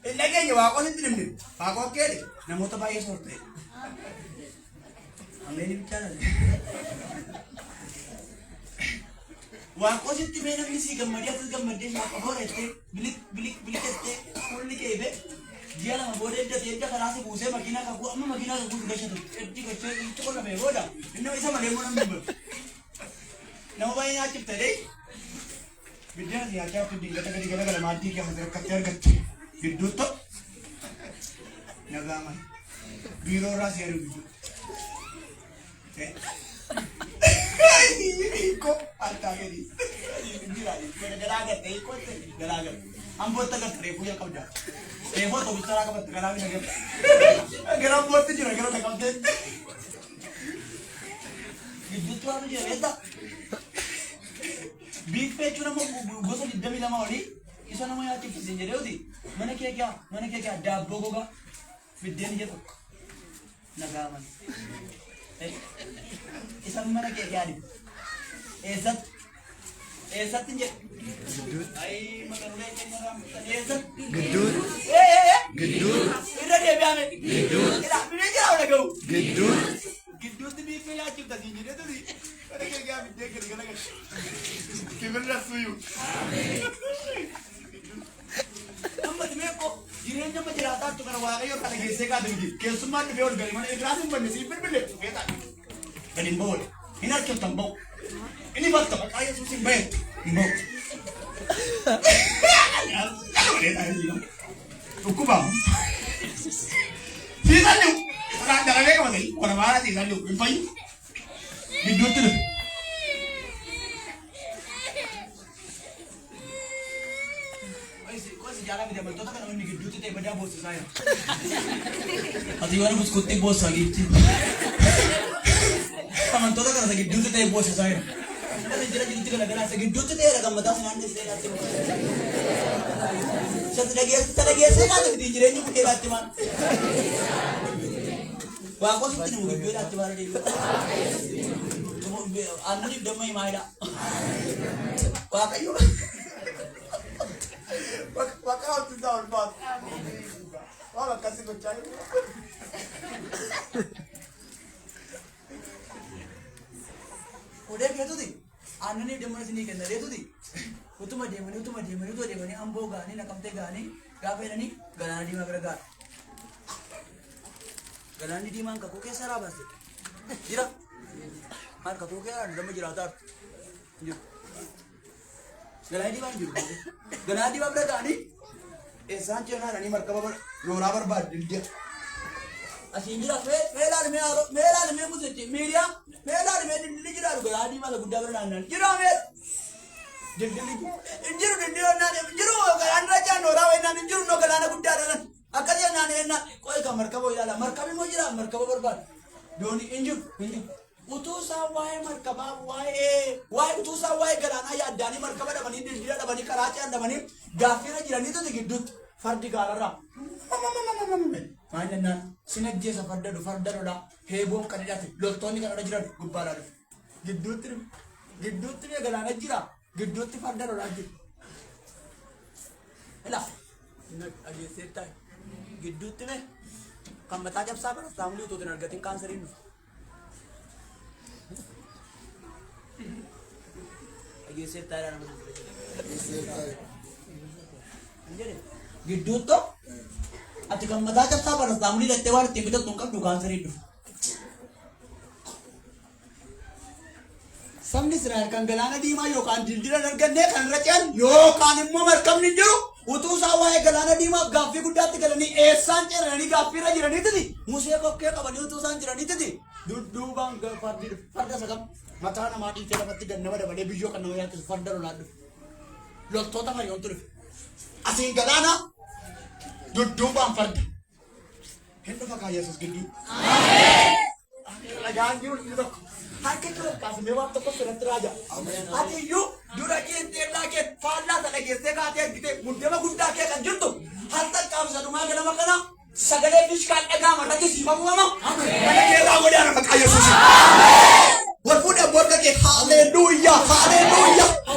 Inni dhageenya waaqoon itti dhimne. Waaqoon keedhe namoota baay'ee soortee. Ameen bichaadha. Waaqoon itti mee namni sii gammadee asis gammadee waaqa boorettee bilikettee fuulli keebe. Ji'a lama booda edda karaa si buusee makiinaa kakuu amma makiinaa kakuu gashatu. Eddi gachee itti qollamee booda inni isa malee immoo namni hin nama baay'ee nyaachifte dee. Biddeen si nyaachaa fi dingata gadi gara maaddii kee amma rakkatee argatte. Gidduutti nagaaman biiroo irraa si ari'u gidduu. Hiikoo harkaa gadi. Garaa gatte hiikoo garaa gatte. Amboota gatte reefuu yaa qabdaa. Reefuu otoo bicharaa qabatte garaa bina gatte. Gara abbootti jira gara dhaqabdee. Gidduutti waan jira beektaa. Biiffee jechuun ammoo gosa 22 olii isa nama nyaachifsiisan jedheetuti mana kee daabboo gogaa biddeen ija tokko nagaaman. Isan mana kee adimu eessatti hin jedhu. Ayii maqanulee keenya raambutan eessatti. Gidduu. Irra deebi'ame. Biyya jira wala ga'u. Gidduutti biiffee nyaachifta siin jedheetuti mana kee biddeen gadi galagalcha. Kibirra suyu. Amma dimeko jireenya nama jiraata tu kana waaqayyo kana geessee kaatu miti. Keessummaan dhufee ol galee mana Ibraasiin banne siif bilbilee dhufee taa'e. Gadi hin ba'u. Hin harkiftan ba'u. Inni bakka maqaa Yesuus hin baheetu hin ba'u. Dhukkubaamu. Siisan jiru. Karaan dalalee qabatanii warra maaraa siisan jiru hin fayyu. Gidduutti dhufe. Jalan tidak betul kan orang gitu tu beda bos saya. Hati orang bos kutik bos lagi. Kaman tu kan lagi gitu tu bos saya. Kita jadi gitu kan lagi lagi gitu tu ada kamu tahu nanti saya nanti. Saya lagi saya kan di jadi ni bukan lagi man. Wah aku sih tidak mungkin lagi man di. Anu ni demai maida. Wah kayu. Wakau tu tahun bos. Wah kasih kucai. Udah gitu sih. Anu ni demai sini kan dari tu sih. Utuma demani ambo gani nak kamte gani. Gape ni galana di mana gak. Galana di mana kaku kesara bas. Jira. Har kaku kesara demai jira tar. Galana di mana juru. Galana di mana gani. Esan cina nani markaba lora berbad dia. Asyik jira melar me musuh media melar me di jira galana di mana gudda bernanan. Jira me. Jiru nane jiru galana raja nora wenan jiru no galana gudda dalan. Akadnya nane na koi ka markaba ilala markabi mo jira markaba berbad. Doni injur. Utusa wae markaba wae utusa wae galana ya dani markaba da bani dira da bani karachi da bani gafira jira ni to digidut fardi galara mana nan sinajje sa farda do da hebom kanidati loltoni kanada jira gubbara gidut galana jira gidut farda do lagi ela nak aje seta gidut ne kamata jab sabar samli to dinar gatin cancer inu aje seta ran Giddu to ati kamata jab sabar samli lette war timito tungkam du cancer inu Sabni Israel kan galana di ma yookaan dildira dargannee kan racaan yookaan immoo markabni jiru utuu isaa waa'ee galaana diimaaf gaaffii guddaatti galanii eessaan ciranii gaaffiirra jiraniititi musee kokkee qabanii utuu isaan jiraniititi dudduubaan farda sagam mataa namaa dhiitee lafatti gannama dabalee biyyoo kan nama yaattisu farda lolaadhu loltoota mari'oontu dhufe asiin galaana dudduubaan farda hin dhufa kaa Yesuus gidduu lagaan jiru inni tokko harka kira kasih mewah toko surat raja. Ati yu dura kinte lagi falla tak lagi sekate kita muda mah gunda ke kan juntu. Harta kamu satu maga nama kana sagale fiskal agama rati si mamu mama. Mana ke ramu dia nama kaya Yesus. Warpuda borga ke haleluya.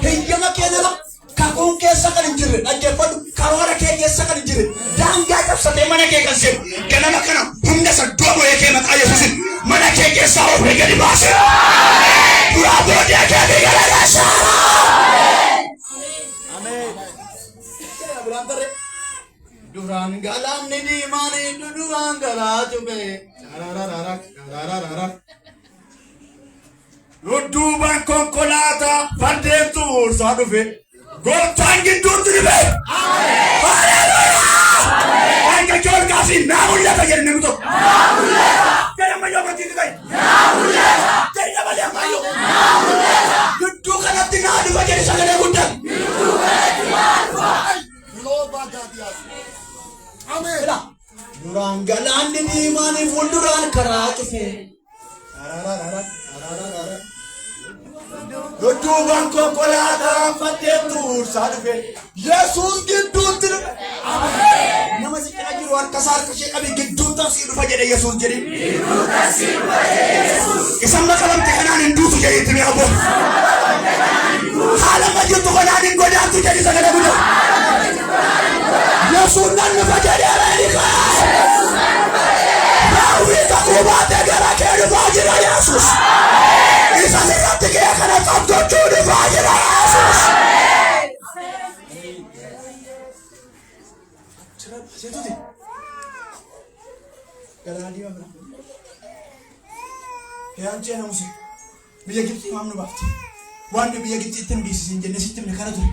Hingga makin nama kakung ke sakal injil. Aja padu karwara ke sakal injil. Dangga jab sate mana ke kasih. Kena makana hunda sadua boleh ke mak kaya Yesus. Mana ke sawo mereka di bahasa. Bravo dia ke negara Gaza. Amin. Kita berantar. Duran galam ni di mana duduan galah cube. Rara. Duduan konkolata pandem tur satu fe. Gotan gitu tu ni fe. Haleluya. Angkat jol kasih namulah kajian ni tu. Jangan mayu berarti tu kan? Jangan balik mayu. Duduk kan nanti ngadu baca di sana gudang. Loba gadias. Amin. Durang galan di mana fulduran keratu fe. Rara. Duduk bangko kolada fatem tur sadu fe. Yesus gitu tu. Amin. Nama si kena jiruan kasar kasih kami gitu tasir fajar Yesus jadi. Isang makalam tekanan indu tu jadi itu ni apa? Halam maju tu kanan goda tu jadi sangat mudah. Yesus dan fajar dia lagi kan. Bawi tak kuat negara kena fajar Yesus. Isa sirat tiga kena satu tu di fajar Yesus. Setuti. Galadi ma bra. Yang cina musi. Biya Gibsi mamnu bafti. Wan biya Gibsi tim bisi jenne sitim ne kana turi.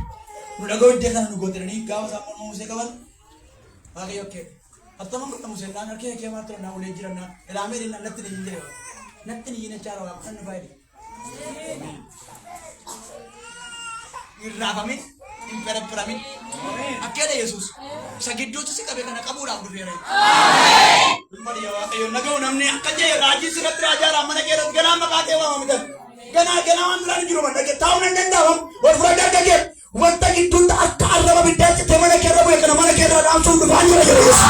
Nu dago ide kana nu goterani gawa sa mon musi kawan. Agi oke. Atama ko musi na narke ke matro na ule jirana. Ela mere na natte ni jere. Natte ni ne charo wa kan baydi. Irrafami. Impera peramin. Akhirnya Yesus. Sakit itu sih kabeh kana kabur aku dheere. Bari ya ayo nagaw namne akanje raji surat raja ramana ke rat gana makate wa mamidan. Gana amran jiro man ke taw nan den dawam war fura da ke wanta ki tunda akka araba bidda te mana ke rabu kana mana ke ram sun du banjira Yesus.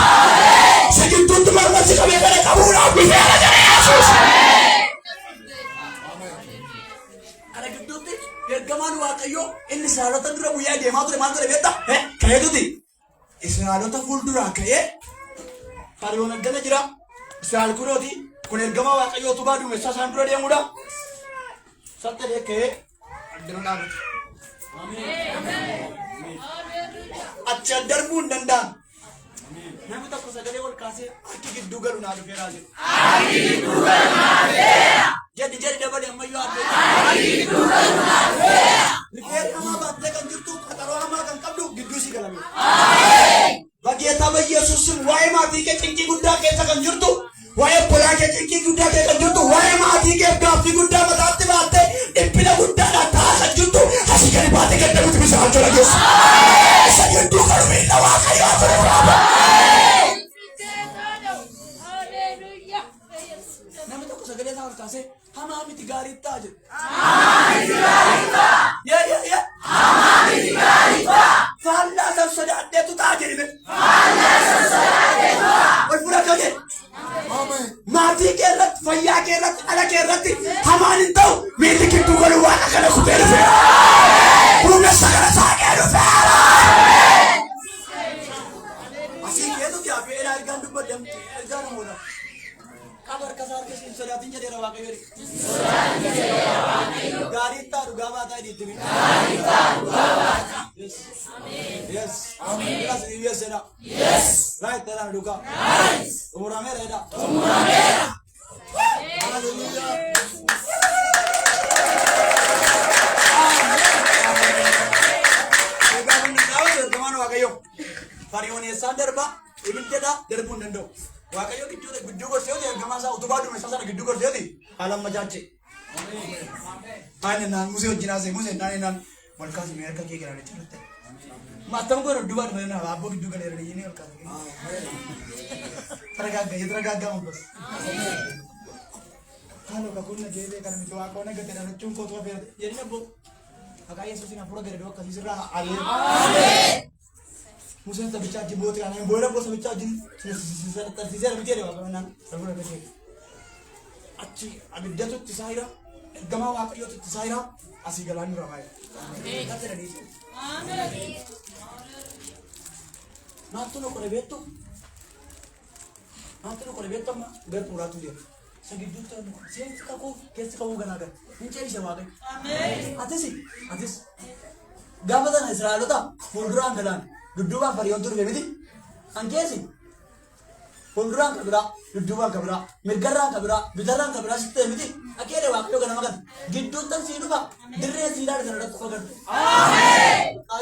Sakit tunda mar ma sik kabeh kana kabur aku dheere Yesus. Ara giddutti ergaman waaqayyo inni saalota dura guyyaa deemaa ture maal ture beektaa? Kayetuti. Israa'elota fuuldura ka'ee hariyoon addana jira. Israa'el kunooti. Kun ergama waaqayyootu baaduu isaan dura deemuudha. Sattee ka'ee addana dhaabate. Achi darbuu hin danda'an. Namni tokko sagalee ol kaasee harki gidduu galu naa dhufeeraa jedhu. Harki gidduu galu naa dhufeera. Jadi dabalee ammayyuu addee. Harki gidduu galu naa dhufeera. Rifeen hamaa baattee kan jirtu qaxaroo hamaa kan qabdu gidduu si galame. Bageeta Yesuusin waa'ee maatii kee cinkii guddaa keessa kan jirtu, waa'ee bolaa kee cinkii guddaa keessa kan jirtu, waa'ee maatii kee gaaffii guddaa mataatti baattee dhiphina guddaadhaan taasaa jirtu, asii gadi baatee gad dabuutu bishaan tola geessu. Isa gidduu garuu miila waaqayyoo ture raaba. Namni tokko sagalee isaa ol kaasee hamaa miti gaarii ta'a jedhu. Hamaa miti gaarii ta'a. Hamaa miti gaarii ta'a. Faallaa san sodaadheetu ta'a jedhime. Faallaa san sodaadheetu ta'a. Ol fudhatoo jedhe. Maatii kee irratti, fayyaa kee irratti, ala kee irratti hamaan hin ta'u. Miilli gidduu galuu waaqa kana kutee dhufeera. Humna sagala isaa kee dhufeera. Asii keetu jaafee elaa ergaan dubbadamte ergaa namoota. Kabar kasar ke sodaatiin jedheera waaqayyo. Gaarii ta'a dhugaa baataa dhiitti. Gaarii ta'a dhugaa baataa. Yes. Amen. Yes. Yes. Yes. Right. Tera dhugaa. Right. Umurameera jedha. Umurameera. Hallelujah. Egaa kun dhaawatu ergamaan waaqayyo. Fariyoon eessaan darba ibiddadha darbuu hin danda'u. Waaqayyo gidduu gorsiyoti ergamaa isaa utubaa dume sana gidduu gorsiyoti haalaan majaache. Aane naan musee wajjin haasee musee naan malkaas mee harka kee giraanii jirte. Maatam goone dubaa dume naa abboo gidduu galeera ni harka. Taragaaggaa mambas. Haaloo kakuun geelee kana miti waa qoona gate dhalachuun kootu afeerate jedhee abboo maqaa Yesuusiin hafuura garadoo akkasiisirraa alee. Museen sabicha aji booti kana boora bosa sabicha aji tarsiisee namti jedhe waaqa naan safuura gate achi abiddatu itti saayira ergamaa waaqayyootu itti saayira asii galaan dura baay'ee. Naattu no kore beettu amma gara xumuraatu jira. Sagidduutti seensi kakuu keessi kakuu ganaa gara hin ceebise waaqayyo. Atis gaafa sana Israa'elota fuulduraan galaan dudduubaan fariyoontu dhufe miti. Ankeesi fuulduraan kabiraa dudduubaan kabiraa mirgarraan kabiraa bitarraan kabiraa sittee miti. Akeede waaqayyo ganama kana gidduuttan sii dhufa dirree siidaa sana irratti qofa garte.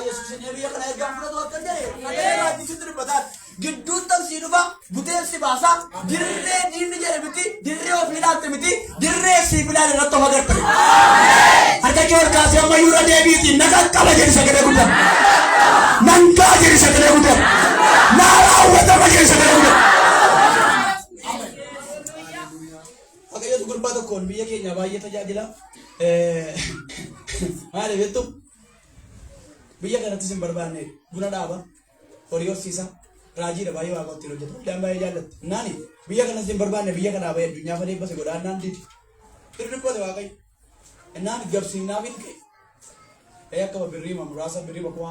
Yesuusin biyya kana ergaan fudhatu akka jedhe kadeeraa itti sitti dubbataan gidduuttan sii dhufa buteen si baasaa dirree diinni jedhe miti dirree ofii ilaalte miti dirree siif ilaale irratti qofa garte. Harka kee ol kaasee ammayyuu irra deebiiti nagaan qaba jedhi sagalee guddaa. Nangaa jedhi sagalee guddaa. Naa raawwatama jedhi sagalee guddaa. Waaqayyotu gurbaa tokkoon biyya keenya baay'ee tajaajila. Maali beektu biyya kanattis hin barbaanne buna dhaaba horii horsiisa raajiidha baay'ee waaqa ittiin hojjetu illee baay'ee jaallatti. Naani biyya kanas hin barbaanne biyya kanaa baay'ee addunyaa falee base godhaannaan didi. Hirribbate waaqayyo. Naan gabsiinaaf hin ka'e. Akka birriima muraasa birriima kuma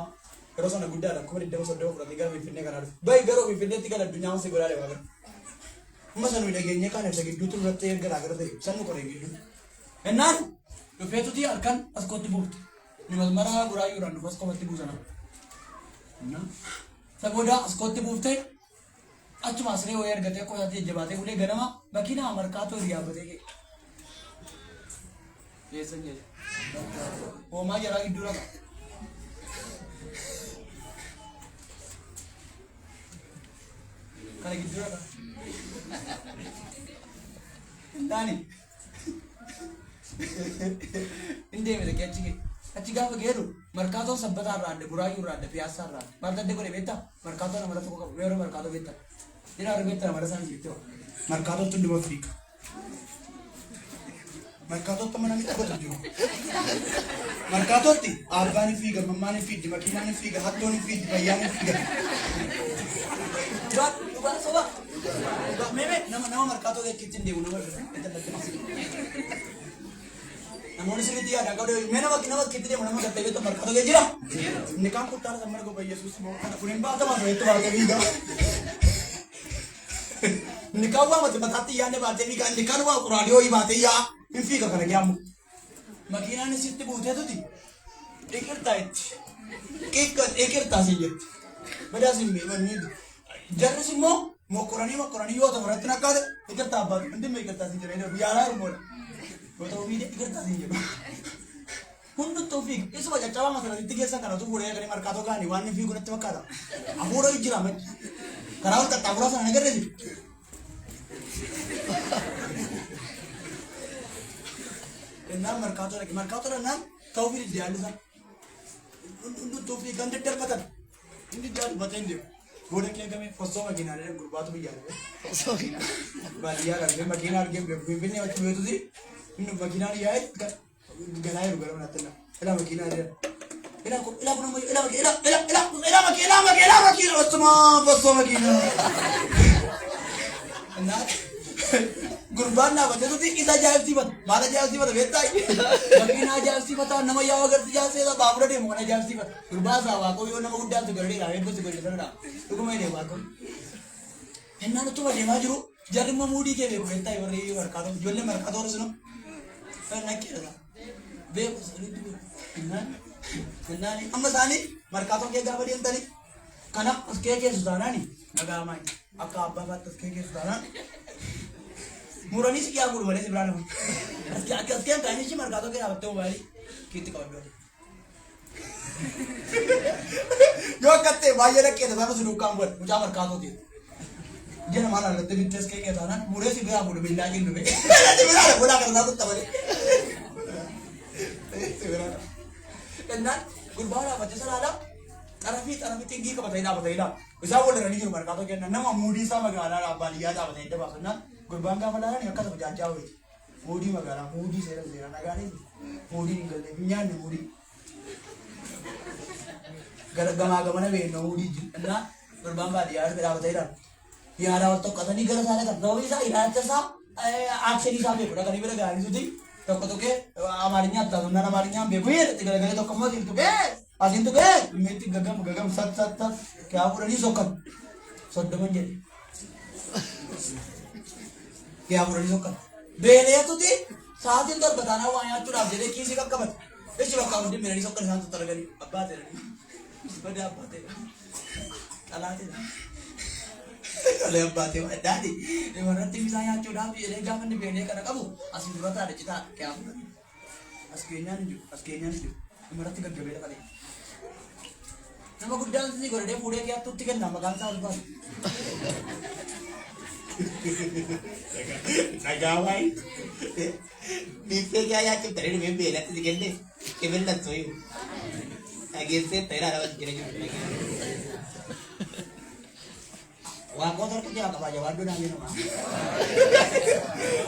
yeroo sana guddaadha kuma 20 fudhatee gara Finfinnee kanaa dhufe. Baay'ee garuu Finfinneetti gara addunyaa masee godhaadhe waaqa. Amma sanuu dhageenye kan ibsa gidduutu irratti erga gara ta'e sannu qoree gidduu. Naan dhufeetuti harkaan as kootti buufte. Nimas mara guraayyuudhaan dhufu as koomatti buusana. Sabooda as kootti buufte achuma asiree wayii argatee qotatee jabaatee ulee ganama makiinaa markaatoo yaabbatee kee. Yeessan jedhe. Hoomaa jaraa gidduu lafa. Kana gidduu lafa. Daani. Indee mere kee achi gaafa geeru markaatoo sabbataa irraa adda buraayyuu irraa adda piyaasaa irraa maal adda godhe beektaa markaatoo nama tokko qabu yeroo markaatoo beektaa dina arbeetta nama rasaan jettee markaatoo tun dima fiika markaatoo tun mana miidha godhu jiru markaatootti abbaan fiiga mammaan fiigdi makiinaan fiiga hattoon fiigdi fayyaan fiiga dhugaa soba meme nama markaatoo keetti hin deemu nama namoonni sirriitti yaadaan qabdee mee nama kitti deemu nama gattee beektu markaatoo kee jira inni kaan kuttaara sammana goba Yesuus moo kana kun hin baatamaa beektu baatee fiiga inni kaan waa mataatti yaadne baatee fiiga inni kaan waa quraadiyoo baatee yaa hin fiiga kana gaamu makiinaan sitti buuteetuti dhiqirtaa itti dhiqirtaa si jetti badaas hin miidhu jarris immoo mokkoranii yoo ta'u irratti nakkaate dhiqirtaa abbaatu hundi dhiqirtaa si jira yaalaa hirmoodha. Kota ubi dia ikat tadi je. Hundut tofik. Isu baca cawa masalah itu kesan karena tu budaya kali markato kan di warna figur itu makara. Abu orang hijrah met. Karena orang tak tahu sana negara sih. Kenal markato lagi mana? Tofik dia alisan. Hundut tofik kan dia terbatas. Ini dia bacain dia. Bodoh kaya kami foto lagi nari gurbatu biar. Foto. Balia lagi makinar game bimbinnya macam itu sih. Ini makinari ya, galai juga orang nanti lah. Elah makinari ya. Elah makinari. Semua pasal makinari. Nah, Gurban na baca tu kita jahil sifat, mana jahil sifat betai. Makinari jahil sifat, nama yang agar jahil sifat, bapak dia mana jahil sifat. Gurban sahaja, kau yang nama udah tu gerde, ayat tu gerde sana. Tu kau mana bapak? Henna tu macam mana juru? Jadi mamudi ke betai orang ini markato, jualnya markato orang sana. Nak kira, bebas itu. Nah ni, amma sani markato ke gak beri entah ni. Karena ke susana ni, agak amai. Akka abba batas ke susana. Murani sih क्या बोल बने से बराबर क्या कहानी ची मरकातो के आप तो वाली कितने कौन बोले यो करते भाई ये रखे थे सामने सुरुक काम बोल मुझे मरकातो दिए ये ना माना लगते बिट्रेस के क्या था ना मुरे से गया बोले बिल्ला की नुबे ऐसे बिल्ला बोला करना तो तब ले ऐसे बिल्ला करना गुरबारा बच्चे सर आला तरफी tinggi ke बताइए ना वैसा बोल रहे नहीं मरकातो के ना ना मूडी सा मगाना आप बालिया था बताइए तो बात ना Gurban ka malala ni akka sama jauh itu. Mudi magala, mudi sera nagari. Mudi ni galle, minyan ni mudi. Gama na be no mudi na Gurban ba dia ada betul tak? Yang ada waktu kata ni gara sana kan. Nawi sa irat sa action sa be pura kali bela gani sudi. तो कतो के हमारे यहाँ तो ना हमारे यहाँ बेबुए तो गले तो कम दिन तो के आसिन तो के मेरी गगम सत क्या पूरा नहीं सोकन सोड्ड मंजे क्या बोल रही हो कर बेले तो थी साथ दिन तो बताना हुआ यहाँ चुनाव दे किसी का कमत इस चुनाव का मुझे मेरे नहीं सोकर शांत उतर गई अब बात है बड़े अब बात है अलाते ना अले अब बात है दादी ये मरना तीन साल यहाँ चुनाव ये लेगा मैंने बेले का ना कबू असीम बता रहे चिता क्या बोल रही अस्केनियन जो मरना तीन का बेले का ले नमक उड़ान से निकल रहे पूरे क्या तू तीन नाम गांव सा उस Nagawai. Bisa kaya tu tadi ni bela tu digende. Kebel nak soyu. Agak se tera rawat kira kira. Wah kau tu kerja apa aja waduh nanti nama.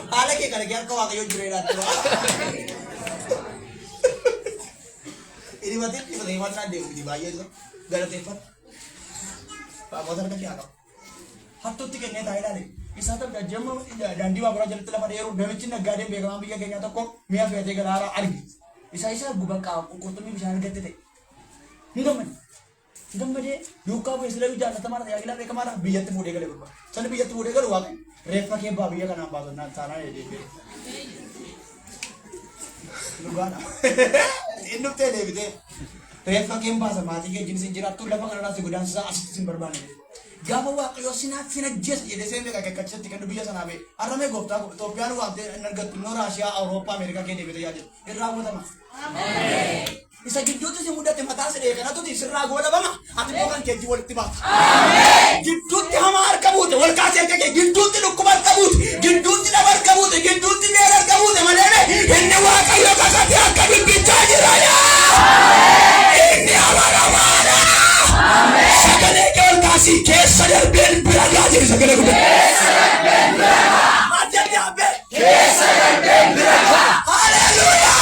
Ada ke kerja kau agak jujur lah tu. Ini mati ni boleh mana dia di bayar tu. Galau tepat. Pak motor kerja apa? Hattu tiga net air ada. Isat ada jam dandi wa pura jalan telah pada eru. Demi cina gade begal ambil ke kenya toko. Mia fete galara argi. Isa gubak kau ukur tu ni bisa harga tete. Hingam bade. Yuka bu islam jalan tamar ya gila mereka mana bijat muda gale berapa. Sana bijat muda gale wak. Refa ke babi ya kan apa tu na sana ni dia. Lugana. Induk te deh bide. Refa ke bahasa mati ke jenis jirat tu dapat kerana segudan sa asis berban. Gaafa waaqayyo sinajjees jedhee seenee qaqqachatti kan biyya sanaa ba'e. Arramee gooftaa Itoophiyaan waamtee hin argattu noo Raashiyaa Awurooppaa Ameerikaa kee deebitee yaadatu. Hin raawwatama. Isa gidduutti si mudate mataa si dheekanatuti sirraa goolabama. Ati bookan keetti walitti baata. Gidduutti hamaa harka buute wal kaasee harka kee gidduutti dhukkuba harka buute gidduutti dhaba harka buute gidduutti beela harka buute malee inni waaqayyo kakatee akka dubbichaa jira inni amanamaadha. Sagalee kee ol kaasii keessa darbeen bira gaajiri sagalee guddaa. Adda abbee keessa darbeen bira gaa. Haleluuyaa.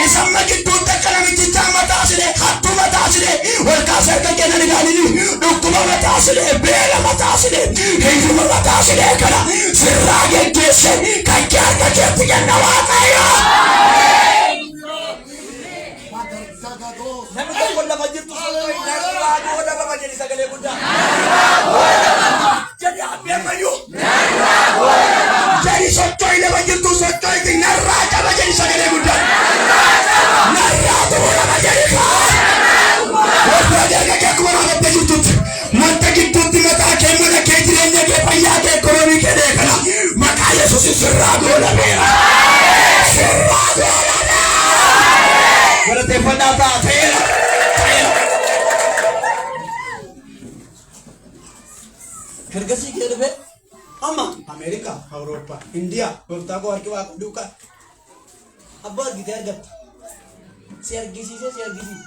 Isamma gidduutti akka namichichaa mataa sidee hattuu mataa sidee wal kaasee harka kee nan ilaalini dhukkuba mataa sidee beela mataa sidee hiyyuma mataa sidee kana sirraa geggeesse kan kee harka keetti kenna waaqayyo. Namni tokko lafa jirtu narraa goolabama jedhi sagalee guddaa. Jedhi abbee mayyuu. Jedhi socho'i lafa jirtu socho'i narraa qaba jedhi sagalee guddaa. Narraa goolama jedhi kaa. Wanta deega kee akkuma raawwattee jirtutti wanta gidduutti mataa kee mana kee jireenya kee fayyaa kee ekonomii kee deekana maqaa Yesuusin sirraa goolameera. Sirraa goolameera. Galateeffannaa taateera. Ergasii kee dhufe amma Ameerikaa, Awurooppaa, Indiyaa, gooftaa koo harki waa qabduu kan abbaa argitee argatta. Si argisiisee si argisiise.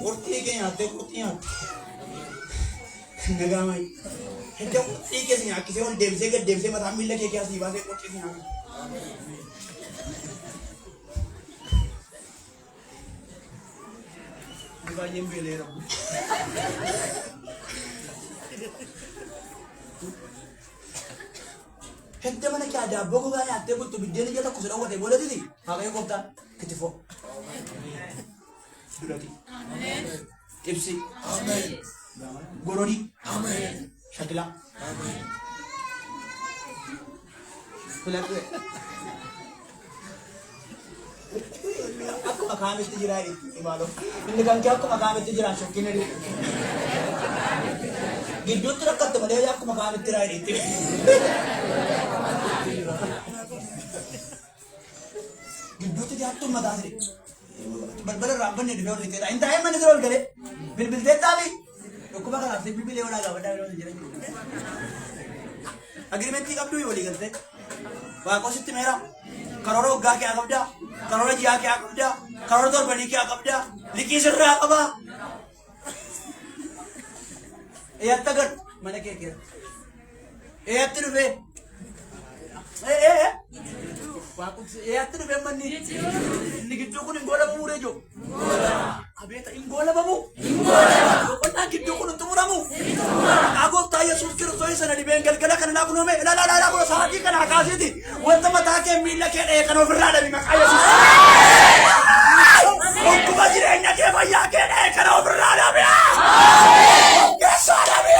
Qurxii kee nyaattee qurxii nyaatte. Nagaamai. Hidda qurxii kee si nyaakkisee ol deebisee gad deebisee mataa miila kee keessaa si baasee qurxii si nyaatte. Baay'een beeleera. Hidda mana kee daabboo gogaa nyaattee bultu biddeen ija tokko si dhawwate boodatti waaqayyo gooftaan kitifoo. Durati. Ibsi. Gorori. Shakila. Filatue. Akkuma kaamitti jiraa imaalo. Inni kan kee akkuma kaamitti jiraan shokkina dhiibu. Gidduutti rakkatte malee akkuma kaamitti jiraa dhiitti. Gidduutti jaattuun mataa siree. Balbala irraa banne dhibee ol dhiteedha. Inni taa'ee manni dura ol galee bilbiltee taafi. Dhukkuba kanaaf bilbilee walaa gaafadhaa yeroo jiran. Agirimentii qabduu walii galtee. Waaqoo sitti meera. Karoora waggaa kee qabdaa. Karoora ji'aa kee qabdaa. Karoora torbanii kee qabdaa. Liqii sirraa qabaa. Eeyyatta gad mana kee keessa. Eeyyatti dhufee. Eeyyatti dhufee manni. Inni gidduu kun hin goolabamu reejo. Abeeta hin goolabamu. Qonnaan gidduu kun hin xumuramu. Gooftaa Yesuus Kiristoos sana dhibeen galgala kana naa kunuume. Ilaalaa kun sa'aatii kana akaasiiti. Wanta mataa kee miila kee dha'ee kan ofirraa dhabi maqaa Yesuus. Dhukkuba jireenya kee fayyaa kee dha'ee kan ofirraa dhabi. Yesuus dhabi.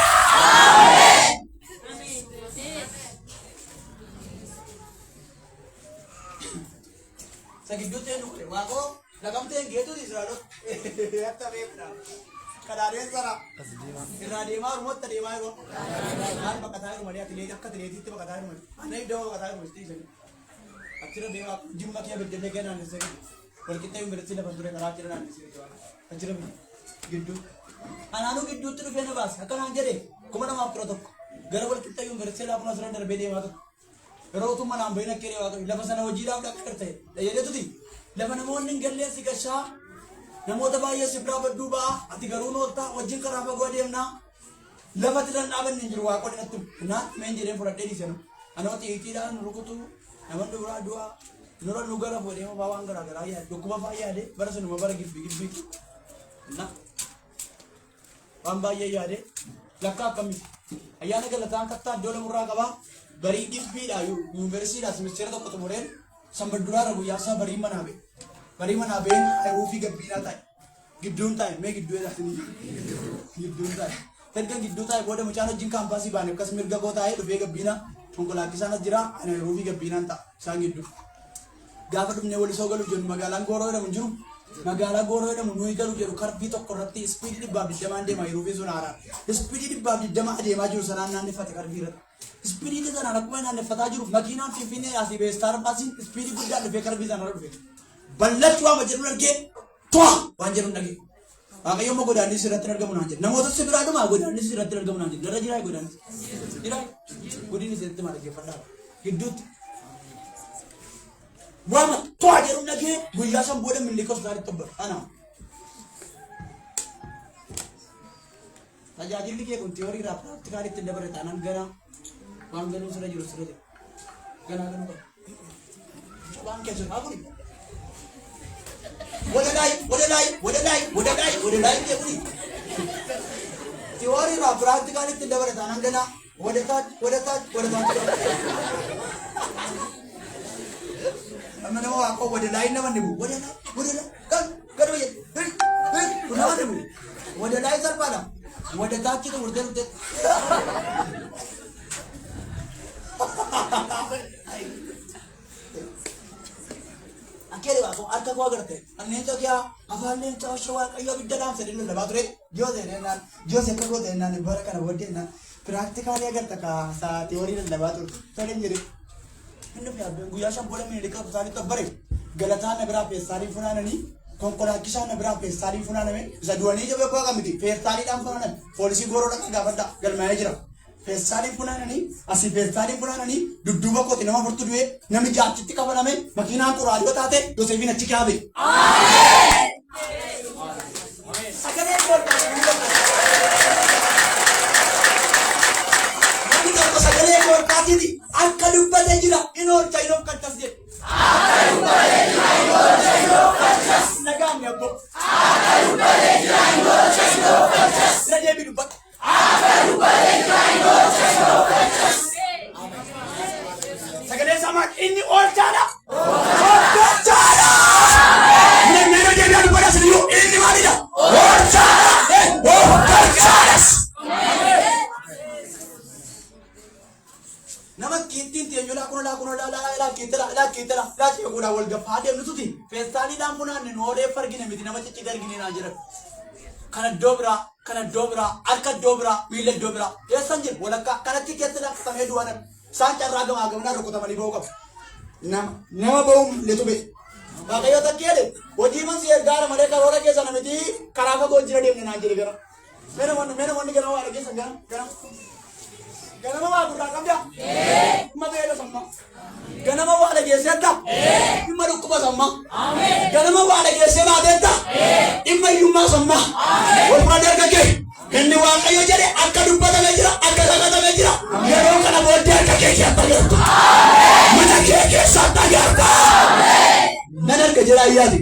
Sagidduutti eenyu kule waaqoo lagamteen geetuuti Israa'eloot. Akka beekna. Kadaadeen sana irraa deemaa ormoota deemaa yeroo. Maal baqataa jiru malee atileetii akka atileetiitti baqataa jiru malee. Ana iddoo baqataa jiru miti isanii. Achirra deemaa jimma kee beddellee kee naannessee walqixxee yuunivarsiitii lafa ture karaa achirra naannessee achirra gidduu. Anaanuu gidduutti dhufee na baase akkanaan jedhee 2011 gara walqixxee yuunivarsiitii lafa asirra darbee deemaa ture. Yeroo utuu manaan bahin akka hiree waaqayyo lafa sana hojiidhaaf akka ta'e jedhetuti lafa namoonni hin galleen si gashaa namoota baay'ee si biraa badduu ba'a ati garuu nooltaa wajjin karaa fagoo adeemnaa lafa tiran dhaabanni hin jiru waaqonni natti naa meen jedheen fudhadhee dhiisenu anoo xiitiidhaan rukutu namoonni biraa du'aa nurra nu gara fuudhee waan garaa garaa yaade dhukkuba fa'aa yaade bara sanuma bara gibbii na waan baay'ee yaade lakka akkamitti ayyaana galataan kattaa iddoo lamurraa qabaa. Barii gibbiidha yuunivarsiitiidhaas ministeera tokko xumureen sanbadduraa guyyaa isaa barii manaa ba'een ruufii gabbiinaa ta'e gidduun ta'e mee gidduu gidduun ta'e erga gidduu ta'e booda mucaan wajjin kaampaasii baane akkas mirga koo ta'ee dhufee gabbiina konkolaachisaan as jira ruufii gabbiinaan ta'a isaan gidduu gaafa dhufnee wal isoo galuuf jennu magaalaan gooroo jedhamu jiru Magaalaa Gooroo jedhamu nuyi garuu jedhu karbii tokko irratti ispiidii 220 deemaa jiru fi sun haaraa. Ispiidii 220 adeemaa jiru sanaan naanneffate karbii irratti. Ispiidii sanaan akkuma naanneffataa jiru makiinaan Finfinnee asii beestaa arbaasiin ispiidii guddaan dhufee karbii sanarra dhufe. Ballachuu waan jedhu argee to'a waan jedhu dhagee. Waaqayyo immoo godaannis irratti argamu naan jedhe. Namoota si biraa dhumaa godaannis irratti argamu naan jedhe. Darra jiraa godaannis. Jiraa godinni isatti maal dhaggeeffadhaa gidduutti. Wama to'a jedhu dhagee guyyaa san booda millikoo isaanii tobbara. Ana. Tajaajilli kee kun tiyoorii irraa piraktikaalitti dabare taanaan gara waan galuu sirra jiru sirra jiru. Ganaa galuu qaba. Waan keessa haa kuni. Wadalai kebuli. Teori ra praktikali tidak bertahan dana. Wadatat. Mana mau aku wadalai nama nibu. Wadalai. Kan aja. Kenapa nibu? Wadalai sarpada. Wadatat kita urut. Akhirnya aku arka gua gerte. Aneh tu क्या अफाले चाव शवा कयो बिड्डा से दिन लगा तुरे जो से करो देना ने भर कर वड्डे ना प्रैक्टिकली अगर तक सा थ्योरी ने लगा तुर तड़े मेरे इन्हें पे अब गुया शम बोले मेरे का सारी तो बड़े गलता ने बरा पे सारी फुनाने नहीं कोंकोला किसान ने बरा पे सारी फुनाने में जदुआनी जब को का मिटी पे सारी दाम फुनाने पॉलिसी गोरो का गाबंदा गल manager Pesari punana ni, asi pesari punana ni, duduba ko tinama furtu duwe, nami jaachiti kabana me, makina ko radio tate, to sevi nachi kya be. Amen. Sagale bol ka. Nami to sagale bol ka ti, akka dubba de jira, inor chaino kattas de. Akka dubba de jira, inor chaino kattas. Nagam yabbo. Akka dubba de jira, inor chaino kattas. Raje bi dubba. Sagale sama ini orchada. Orchada. Nero jadi anu pada sendiri ini mana dah? Orchada. Orchada. Nama kintin tiang jula kuno la kita juga wal gafade nututi. Pestani lampunan ni nore pergi nih mesti nama cici gini aja. Kana dobra, arka dobra, wile dobra. Ya sanjir, bola kana tiket tidak sampai dua nan. Sancar ragam agam na rukut amani bokap. Nama bau letube. Kakak tak kira deh. Wajib masih gara mereka orang ke sana mesti karaka bau jadi dia menanjir gara. Mana mana gara orang ke sana gara. Gara mau aku rakam dia. Mata ada sama. Gara mau ada ke sana. Ima rukuk sama. Gara mau ada ke sana ada. Ima yuma sama. Wal brother kake. Hindi wakayo jadi akka dubba tamejira akka sagata tamejira. Yero kana bodya kake siapa gitu. Mana keke sata yarda. Nanar kejira iyadi.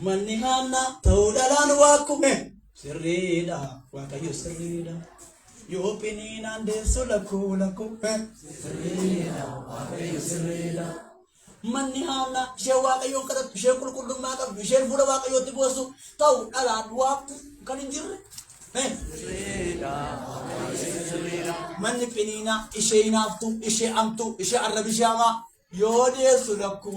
Manihana taudalan wakume. Sirrida wakayo sirrida. Yo pininan de sulaku. Sirrida wakayo sirrida. Manihana shewa kayo kata shekul kulum maka shel fula wa kayo tibosu tau alat waktu kaninjir Mani penina ishe inaftu ishe amtu ishe arabi shama yode sulaku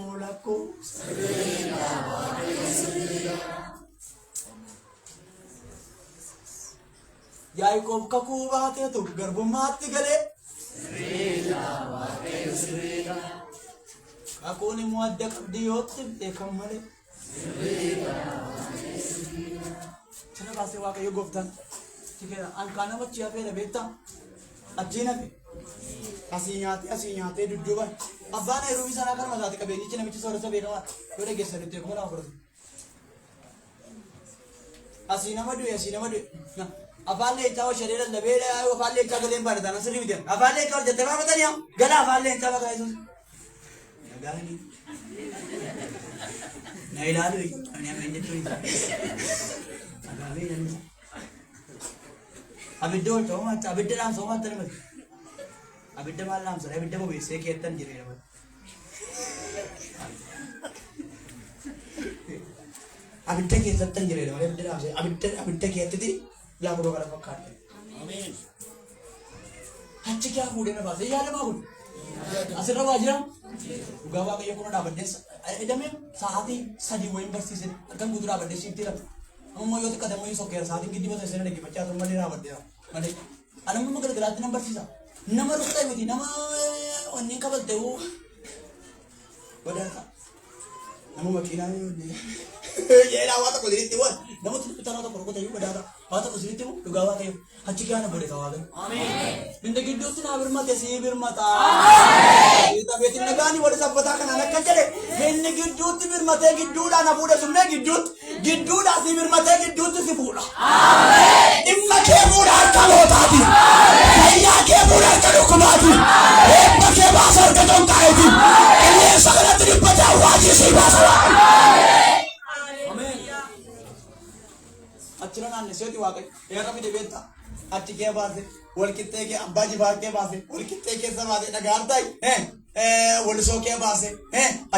Yaikob kakubate tu garbumati gale Aku ni muadda kabdi yotti dekam male. Chana base wa kayo goftan. ठीक है अनकाना बच्चे पे बेटा अच्छी ना asinyate dudduba abbana rubi sana kan mazati ka beni china michi sore se beno dore ge sare te ko na bro asina madu na afalle chawo sharira labele ayo afalle chagalen bar dana sri vidya afalle kar jete ba bata niya gala afalle chawa ga isu gani nahi lalu ani amende to ida agave yani abiddo choma abiddo ram soma tane abidda malam sare abidda bo bese ketan jire na abidda ke ketan jire na abidda ke tedi lagu kala pakkat amen hacci kya hude na base yale magun asira wajira Dhugaa waaqayyo kun dhaabadde edame sa'aatii 3 wayin barsiise akkan guutuu dhaabadde shiftii lafa. Amma yoo xiqqaate ammoo sokkeera sa'aatiin giddi basa isin dhaggeeffachaa ta'u malee dhaabadde malee. Anamma galgalaatti nan barsiisa. Nama rukutaa miti nama wanni kabalteewu wadaata. Nama makiinaan yeedhaa waa tokko diriitti waan nama tulluutaan tokko rukutaa yoo wadaata. Waa tokko diriitti moo dhugaa waaqayyo achi gaana boode kaawwaatan. Inda gidduutti naa birmate sii birmata. Beetiin nagaani wal sabbataa kanaan akka jedhe inni gidduutti birmatee gidduudhaan hafuudha summee gidduudhaa si birmatee gidduutti si fuudha. Dhimma kee fuudha harka mootaati. Fayyaa kee fuudha harka dhukkubaati. Eebba kee baasa harka tonkaa'eeti. Qilleensa kanatti dhibbate awwaajii si baasa waaqa. Achira naanneseeti waaqayyo eera fide beekta achi kee baase wal qixxee kee abbaa jibaa kee baase wal qixxee keessa baase dhagaan ta'i wal soo kee baase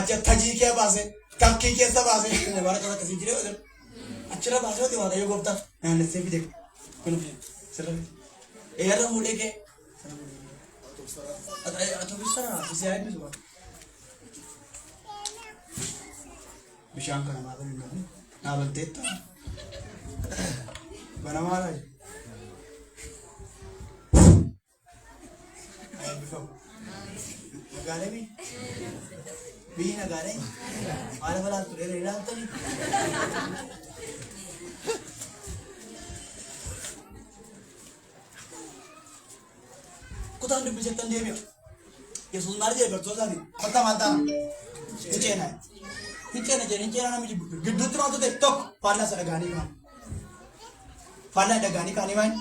achi tajii kee baase kakkii keessa baase bara kana akkasii jiree achira baaseeti waaqayyo gooftaa naannesee fide kun sirra eera fuudhee kee atobisara isii ayibisu bishaan kana maatiin naabalteetta Bana Maharaj. Ayo before. Nagale mi? Bi nagale. Mana bala tu dia redan tadi. Kutan di bijetan dia mi. Yesus mari je berdoa ni. Mata. Hicena. Hicena je hicena nama je. Gedut tu orang tu tok. Panas ada gani kan. Fala dagani kani man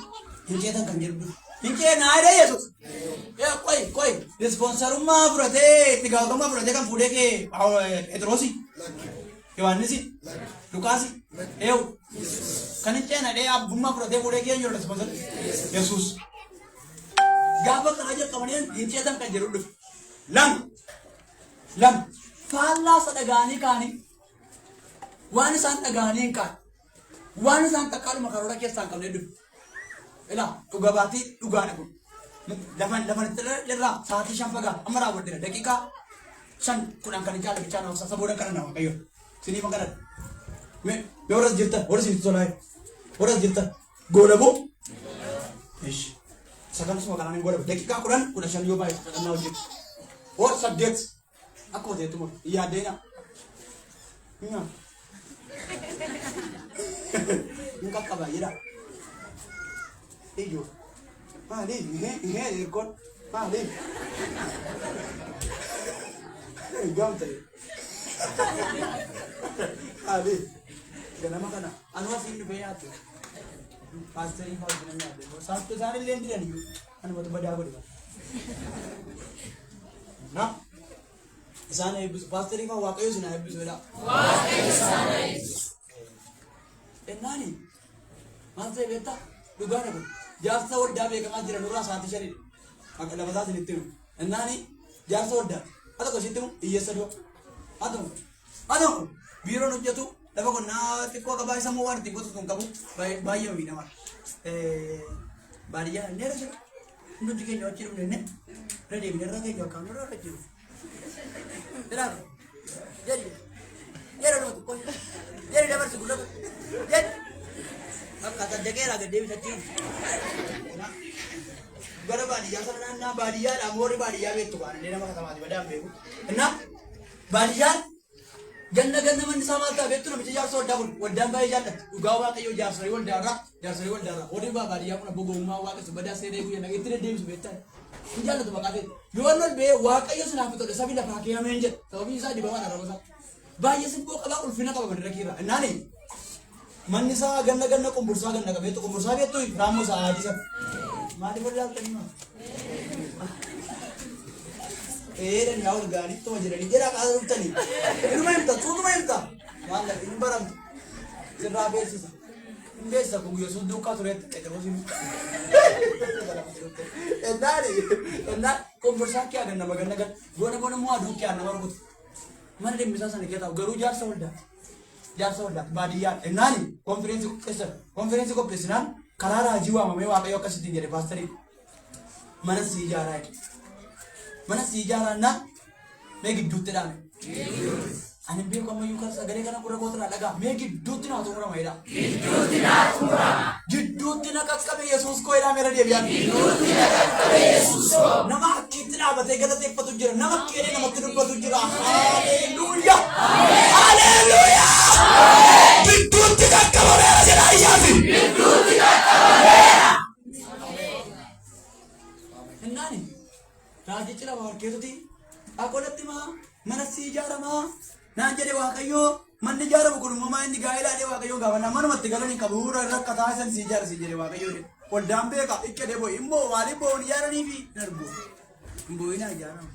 hinje tan kan jirdu hinje na ide Yesus ya koi responsorumma furate tigagama furate kan fude ke Petrosi Yohanesi Lukasi eu kan hinje na de abumma furate fude ke yo responsor Yesus gaba kan aja kamanian hinje tan kan jirdu lam fala sadagani kani wani san dagani kan Waan isaan takkaadhu makaroora keessaan qabnee dhufu. Ilaa dhugabaatii dhugaadha kun. Lafan irraa sa'aatii 5 fagaa amma raawwaddeera daqiiqaa 5 kan jaalala bichaan hawasa saboodha kana nama waaqayyo. Sinii magaladha. Mee warras jirtan warra sinii tolaa warras jirtan goolabuu. Ishi sagantasuma kanaan hin goolabu daqiiqaa 10 yoo baay'ee sagannaa hojjetu. War 8 akka hoteetuma yaaddeena. Nggak kabar ya dah. Iyo, mali, ini ikut, mali. Gam tadi. Mali. Kenapa kana? Anu asing di bayar tu. Pasti ini kalau benar ada. Satu hari lain dia ni. Anu batu bada aku dia. Nah. Sana ibu pasti ini kau wakai sana ibu sudah. Wakai sana ibu. Nani? Masa beta dugaan aku. Jasa orda bega majira nurra saati shari. Maka dapat saati nitiu. Nani? Jasa orda. Atau kau situ iya sadu. Atau biro nujatu. Dapat kau nanti kau kabai semua nanti kau tuh kamu bayi yang bina mah. Baria ni ada sih. Nanti kau nyocir mana? Ready bina rata kau kamu rata cium. Benar. Jadi ada tu kau. Jadi dapat sebulan. Jadi kata jaga lagi dia bisa cium. Gara badia sana na badia amori badia betul kan. Dia nama kata mati badam beku. Enak badia ganda mandi sama ta betul bisa jar so dabun. Wadam bayi janda. Ugawa kayo jar so wal dara. Odi ba badia kuna bogo ma wa ka sebada sede ku yang itu dia bisa betul. Injal tu makate. Yuanol be wa kayo suna fito da sabila fa kiya menje. Tapi bisa di bawah na rosa. Bayi sibuk kala ulfina ka badra kira. Nani? Manisa ganda kumbursa ganda kabe tu kumbursa be tu ramu sa adi sa mati bola tani ma dan yaul gani to jira ni jira ka tani iru main ta wala in baram jira be sisa imbesa ku yo sudu ka turet terus ini enna kumbursa kya ganda maganda gan gona mu adu kya na margut mana dem bisa sana kita garu jar Jasa badia nani konferensi ko president karara jiwa mame wa kayo kasiti dire pastori mana si jara na Mee gidduutti dhaame. Ani beeku ammayyuu kan sagalee kana gurra kootirraa dhagaa. Mee gidduutti naa xumurama jedha. Gidduutti na qaqqabe Yesuus koo jedhaa meera deebi'an. Nama akkiitti dhaabatee galateeffatu jira. Nama akkeenee namatti dubbatu jira. Haleluuyaa! Haleluuyaa! Gidduutti qaqqabameera jedhaa Iyyaasi. Innaani raajichi lama warqeetuti akolatti mana si ijaaramaa naan jedhe Waaqayyoo manni ijaaramu kun uumamaa inni gaa'elaadhee Waaqayyoo gaafanna manumatti galanii qabuura rakkataa isan si ijaara si jedhe Waaqayyoo waldaan beeka ikkadee boyi immoo maaliif bo'oon ijaaranii fi darbu bo'inaa ijaaramu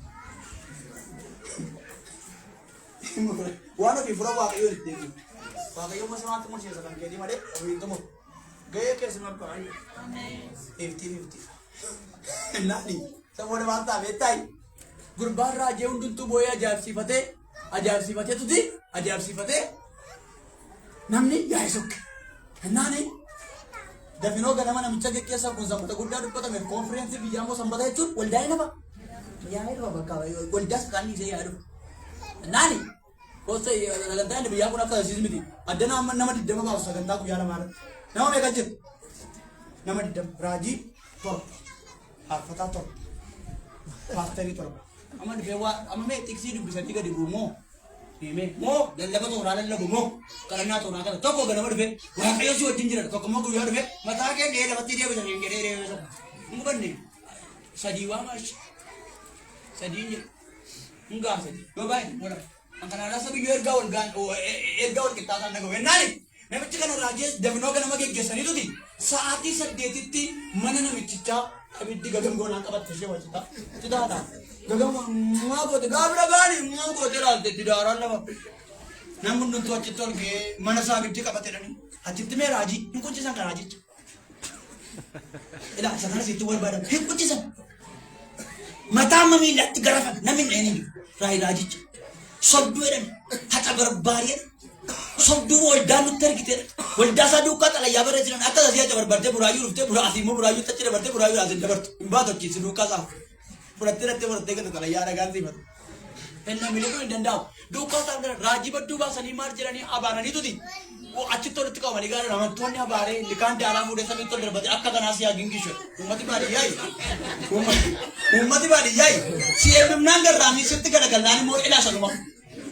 waan ofii fura Waaqayyoo itti eegu Waaqayyoo masamaatti mursiisa kan keetii malee ofiin tumu gahee keessumaa baay'ee 50-50 Nani, saboota waan ta'eef ta'i. Gurbaan raajee hundumtuu boo'ee ajaa'ibsiifatee tuti ajaa'ibsiifatee namni yaa'e sokke. Nani, dafinoo ganama namicha geggeessaa kun sanbata guddaa dubbatame konfireensi biyyaa immoo sanbata jechuun waldaa'ee nafa. Yaa'ee dhufa bakka waldaas kan dhiisee yaa'e dhufa. Nani, gosa sagantaa inni biyyaa kun akka taasisu miti. Adda nama 20 baasu sagantaa guyyaa lamaarratti. Nama meeqa jiru? Nama 20 raajii torba. Fataa torba. Paasterii torba. Amma dhufee waa amma mee tiksii dubbisanii gadi bu'u moo? Moo lallaba toonaa lallabu moo? Qarannaa toonaa kana tokko ganama dhufee Waaqayyo si wajjin jira tokko immoo guyyaa dhufee mataa kee dhee lafatti deebisanii jedhee deebisan. Hin hubanne sadii waa maashi. Sadii hin jedhu. Hin ga'a sadii. Yoo baay'ee godhama. Kan kanarraa sabiyyoo ergaa wal qixxaataan dhagahu. Ennaani namichi kana raajee dafinoo ganama geggeessanii tuti sa'aatii 8tti mana namichichaa abiddi gagamgoonaan qabatte ishee wajjita. Cidaadha. Gagamgoon maa goote gaafira gaanii maa goote laalte didaaraan lama. Namni hundumtuu achitti ol ga'ee mana isaa abiddi qabate dhani. Achitti mee raajii hin quncisan kan raajicha. Ilaa isa kanas itti barbaadan hin quncisan. Mataa amma miillatti garafan namni hin dheenin raajicha. Sobduu jedhani haqa barbaarii sobduu waldaa nutti argite waldaa isaa duukaa xalayyaa barreessinan akka tasii dabartee buraayyuu dhuftee buraasii immoo buraayyuu tachi dabartee buraayyuu laasin dabartu hin baatu achiisi duukaa isaa fudhattee gata xalayyaa dhagaan siifatu. Inni miliquu hin danda'u duukaa isaa gara raajii badduu baasanii maal jedhanii abaaranii tuti achitti walitti qabamanii gaara namoonni abaaree likaan daaraa fuudhee samiitti ol darbate akka kanaas yaa gingishu uummati baadiyyaa si eebbifnaan garraamii sitti garagallaan immoo ilaa sanuma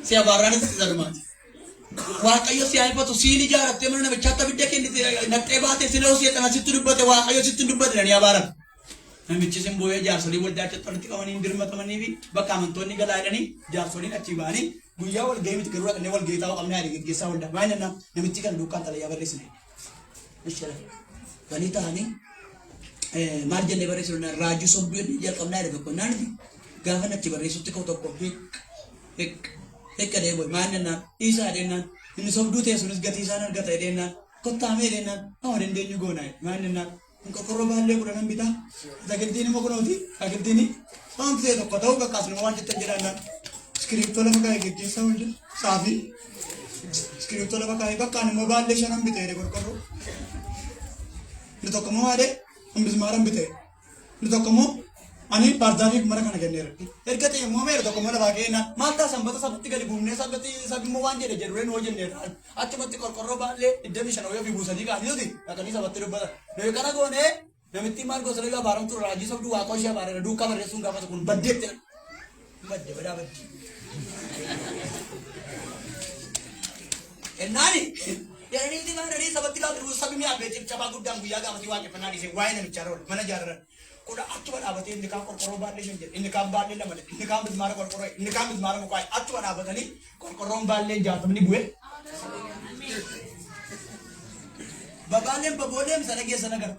si abaaraan itti sadumaati. Waaqayyo si aifatu siin ijaarattee mana namichaatti abidda kennite naqxee baatee sinoo si xana sitti dubbate Waaqayyo sitti dubbate dhanii abaaran. Namichi sin boo'ee jaarsolii waldaa achitti walitti qabanii dirmatamanii fi bakka amantoonni galaa jedhanii jaarsoliin achi ba'anii guyyaa wal ga'ii miti garuu dhaqnee wal ga'ii taa'uu qabnaa geggeessaa waldaa. Baay'inaan namichi kan duukaan xalayyaa barreessine. Ganii ta'anii maal jennee barreessinu raajii sobduu jalqabnaa jedhe tokko naaniti gaafa nachi barreessutti ka'u tokko Ekka dee boy maannaan isaa deenaan inni sobduu teessunis gatii isaan argata deenaan kottaamee deenaan hawa dandeenyu goonaa maannaan qorqorroo baallee kudhanan bitaa sagiltiin immoo kunooti sagiltiin waan ta'e tokko ta'uu kakkaasnu waan jettan jedhaan iskiriiptoo lafa kaa'ee geggeessaa wajjin saafii iskiriiptoo lafa kaa'ee bakkaan immoo baallee 5 bitee qorqorroo inni tokko immoo haadhee hambismaaran bitee inni tokko immoo ani barzaafi mara kana kenneera. Ergate immoo meera tokko mana baaqeena maaltaa sanbata sabatti gadi buufnee sabimmoo waan jedhe jedhureen hoo jenneera. Achumatti qorqorroo baallee 25 yoo fi buusanii kaanii nuti dhaqanii sabatti dubbatan. Nuyi kana goonee namitti maal gosa lagaa baaramtu raajii sobduu waaqoo ishee baaree duukaa barreessuun gaafata kun baddeetti badde badaa badde. Ennaani jedhanii itti maandanii sabatti gaafatu sabimii abbeetiif cabaa guddaan guyyaa gaafati waaqeffannaan isee waa'ee namichaa roole mana jaarran. Kuda achuma dhaabatee inni kaan qorqorroo baallee 5 jedhe inni kaan baallee 2 inni kaan bismaara qorqorroo inni kaan bismaara mukaa'e achuma dhaabatanii qorqorroon baallee 60 bu'e. Babaaleen babooleen sana geessa nagar.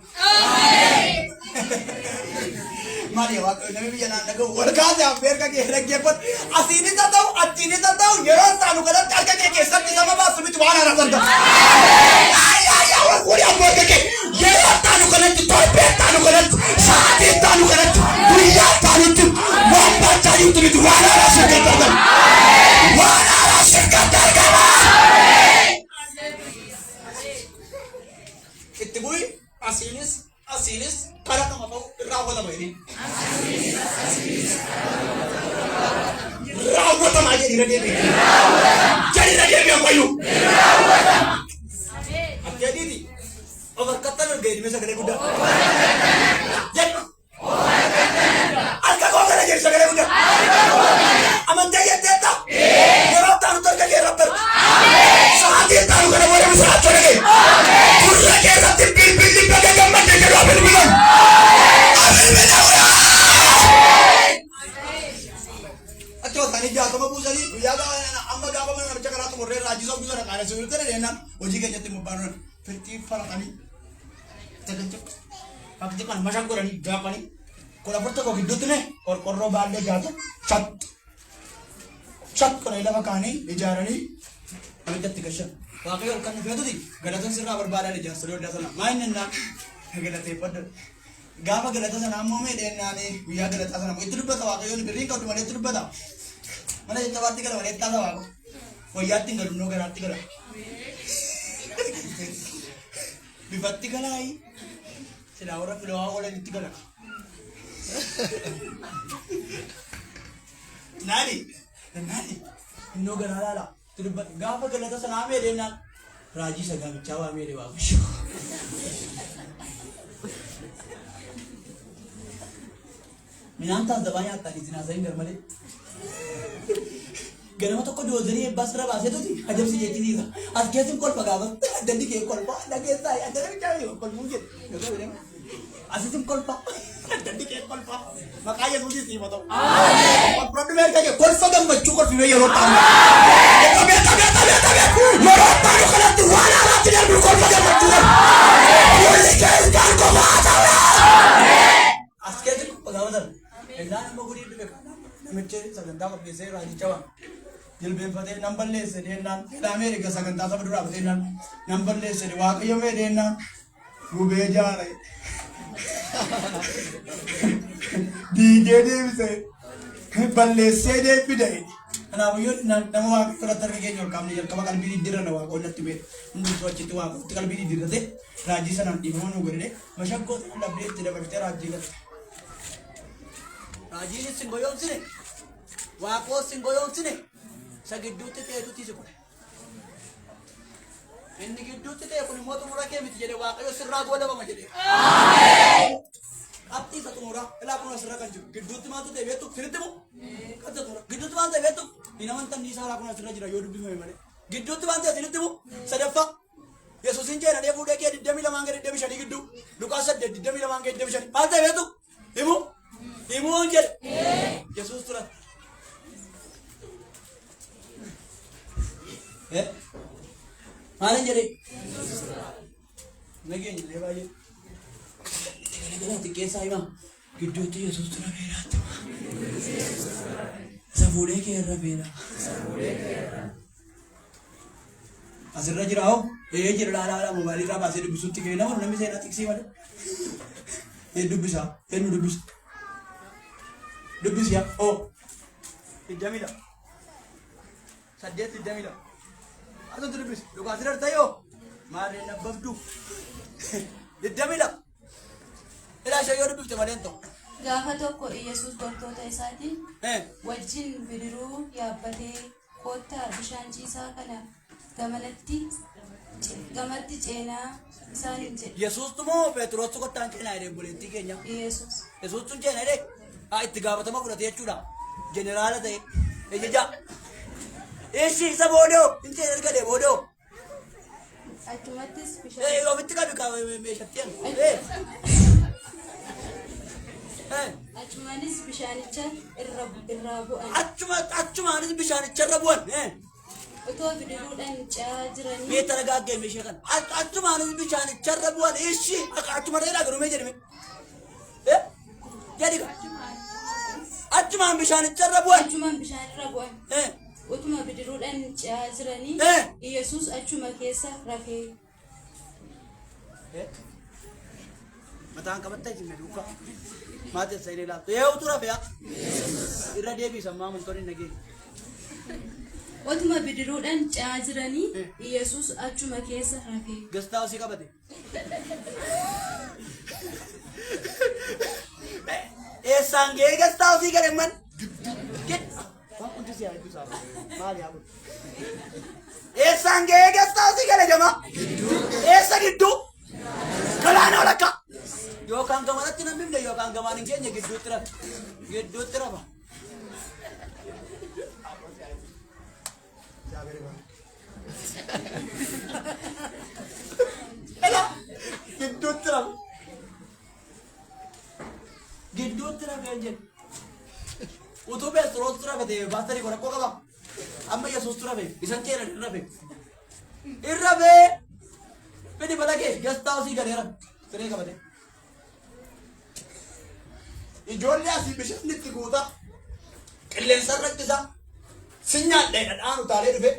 Maali Waaqayyo namni biyya naan dhaga'u wal kaasee affeerka kee dhaggeeffatu asiinis haa ta'u achiinis haa ta'u yeroo taanu kanatti harka kee keessatti sama baasu miti waan haaraas argama. Wali ammoo kee yeroo taanu kanatti torbee taanu kanatti sa'aatii taanu kanatti guyyaa taanutti waan baachaa jirtu miti waan haaraas argama. Waan haaraas argama. Itti bu'i asiinis karaa nama ta'u irraa wala bahini. raawwata maa jedhi radeebi. Jadi radeebi ammayyu. Jadiiti. Of harkattan argee sagalee guddaa. Jedhu. Harka koo kana jedhu sagalee guddaa. Amantaa jetteetta. Yeroo taanu torka kee rabbar. Sa'aatii taanu kana booda misiraachuu dhagee. Gurra kee irratti bilbilli baga gammadde jedhu bilbilan. Achootaan ijaatama buusanii guyyaa amma gaafa mana namicha karaatti morree raajisoo buusa dhaqaale sibiilota dhedheenaan hojii keenyatti mubbaanuun firtii faratanii tajaajila fakkiitti kan mashaan godhanii gaafanii kudha furta koo gidduutti ne qorqorroo baallee gaatu chat kana lafa kaanii ijaaranii namichatti gashan waaqayyo ol kan feetuti galatan sirraa barbaadan ijaarsa looddaa sana maayinannaa galateeffadha gaafa galata sana ammoo meedheennaanii guyyaa galataa sana itti dubbata waaqayyoon birriin qabdu malee itti dubbata mana jettabaatti gala malee itti haasawaa wayyaatti hin galunnoo garaatti gala bifatti galaayi silaa warra filawaa oolan itti gala naani innoo garaa laala itti dubbata gaafa galata sana meedheennaan raajii sagaamichaa waa meedhe waaqashu minaan taas dabaa nyaattaan isin haasa'iin garmalee ganama tokko doozanii eebbaas irra baaseetuti ajabsi jettisiisa as keessin kolfa gaafa daddi kee kolfa dhageessaa addana bichaa kolfuu jedhe asisin kolfa daddi kee kolfa maqaa yesuusis hima ta'u kolfadhu meerka kee kolfa gammachuu kolfimee yeroo taanu yeroo taanu kanatti waan haaraatti darbu kolfa gammachuu kolli kees kan kophaa ta'u as keessin kolfa gaafa darbu Elaan amma gudii dhufe kana namichi sagantaa qopheessee raajicha waan jilbeenfatee nan balleesse deennaan filamee erga sagantaa saba duraa batee nan balleesse waaqayyo mee deennaan gubee jaare diigee deebise balleessee deebide kanaafuu nama waaqayyo irratti harka keenya ol kaafne jalqaba qalbii diddiirrana waaqayyo natti mee hundi achitti waaqayyotti qalbii diddiirrate raajii sanaan dhiifama nu godhee mashaggoota dhabdee itti dabalatee raajii galte. Rajiin singoyoomsine waaqoo singoyoomsine isa gidduutti ta'etutti si godhe inni gidduutti ta'e kun immoo xumura kee miti jedhe waaqayyo sirraa goolabama jedhe qabxii isa xumura ilaa kun asirra kan jiru gidduutti maal ta'e beektu sirritti moo qabxa xumura gidduutti maal ta'e beektu hin amantan isaa ilaa kun asirra jira yoo dubbifame malee gidduutti maal ta'e sirritti moo sadaffaa Yesuusin jeena dee fuudhee kee 22 gadi 25 gidduu Luqaas 8 22 gadi 25 maal ta'e beektu himu Ibu angel, Yesus turat. Mana jadi? Lagi ni lepas je. Kalau tiket saya mah, gitu tu Yesus turat berat. Sabule ke era berat. Asal raja rau, jadi lara mobile rau pasal dibusut tiket nama, nama saya nak tiksi mana? Dubisa, dubis. Dubis ya, oh, tidak mila, saja tidak mila. Atau tu dubis, lu kasih ada tayo, mari nak berdu, tidak mila. Ila saya dubis tu mana entah. Gaafa tokko Yesuus bartoota isaatiin wajjin bidiruu yaabbatee kottaa bishaan ciisaa kana gamatti ceenaa isaaniin jedhe. Yesuus tumoo Petrus kottaan ceenaa jedhee buleettii keenya. Yesuus tun ceenaa jedhee. Itti gaafatama fudhate jechuudha. Jeneraala ta'e ejja. Eessi isa boodoo hin ta'e erga boodoo. Achumattis bishaan. Ofitti qabi meeshatti aan. Achumaanis bishaanicha irraa bu'an. Achumaanis bishaanicha irra bu'an. Otoo bidiruudhaan ce'aa jiranii. Mee taragaagee meeshaa kana. Achumaanis bishaanicha irra bu'an eessi achuma ta'edha garuu jedhame. Jadi kan? Achumaan bishaanicha irra bu'an. Achumaan bishaan irra bu'an. Utuma bidiruudhaan ce'aa jiranii. Yesuus achuma keessa rafee. Mataan qabattee jirme duuka. Maatii isa illee laatu. Utuu rafee irra deebiisa ammaa amantoonni nagee. Utuma bidiruudhaan ce'aa jiranii. Yesuus achuma keessa rafee. Gastaa osii qabate. Sangee gastaa ofii gareemman. siya itu sama. Mali aku. Eessaan ga'ee gastaasii gala jama. Eessa gidduu? Galaana walakka. Yookaan gamanatti nan bifne yookaan gamaan hin geenye gidduutti rafa. Gidduutti rafa. Ela Gidduutti rafa. Gidduutti rafa hin jennu. Utuu beestirootti rafa ta'e baatarii kun rakkoo qaba. Amma Yesuus rafe isan keenya hin rafe. Hin rafe. Fedhi balagee gastaasii galeera. Siree qabate. ijoollee asii bishaan itti guuta. Qilleensa rakkisa. Sinyaadhee dhadhaan utaalee dhufe.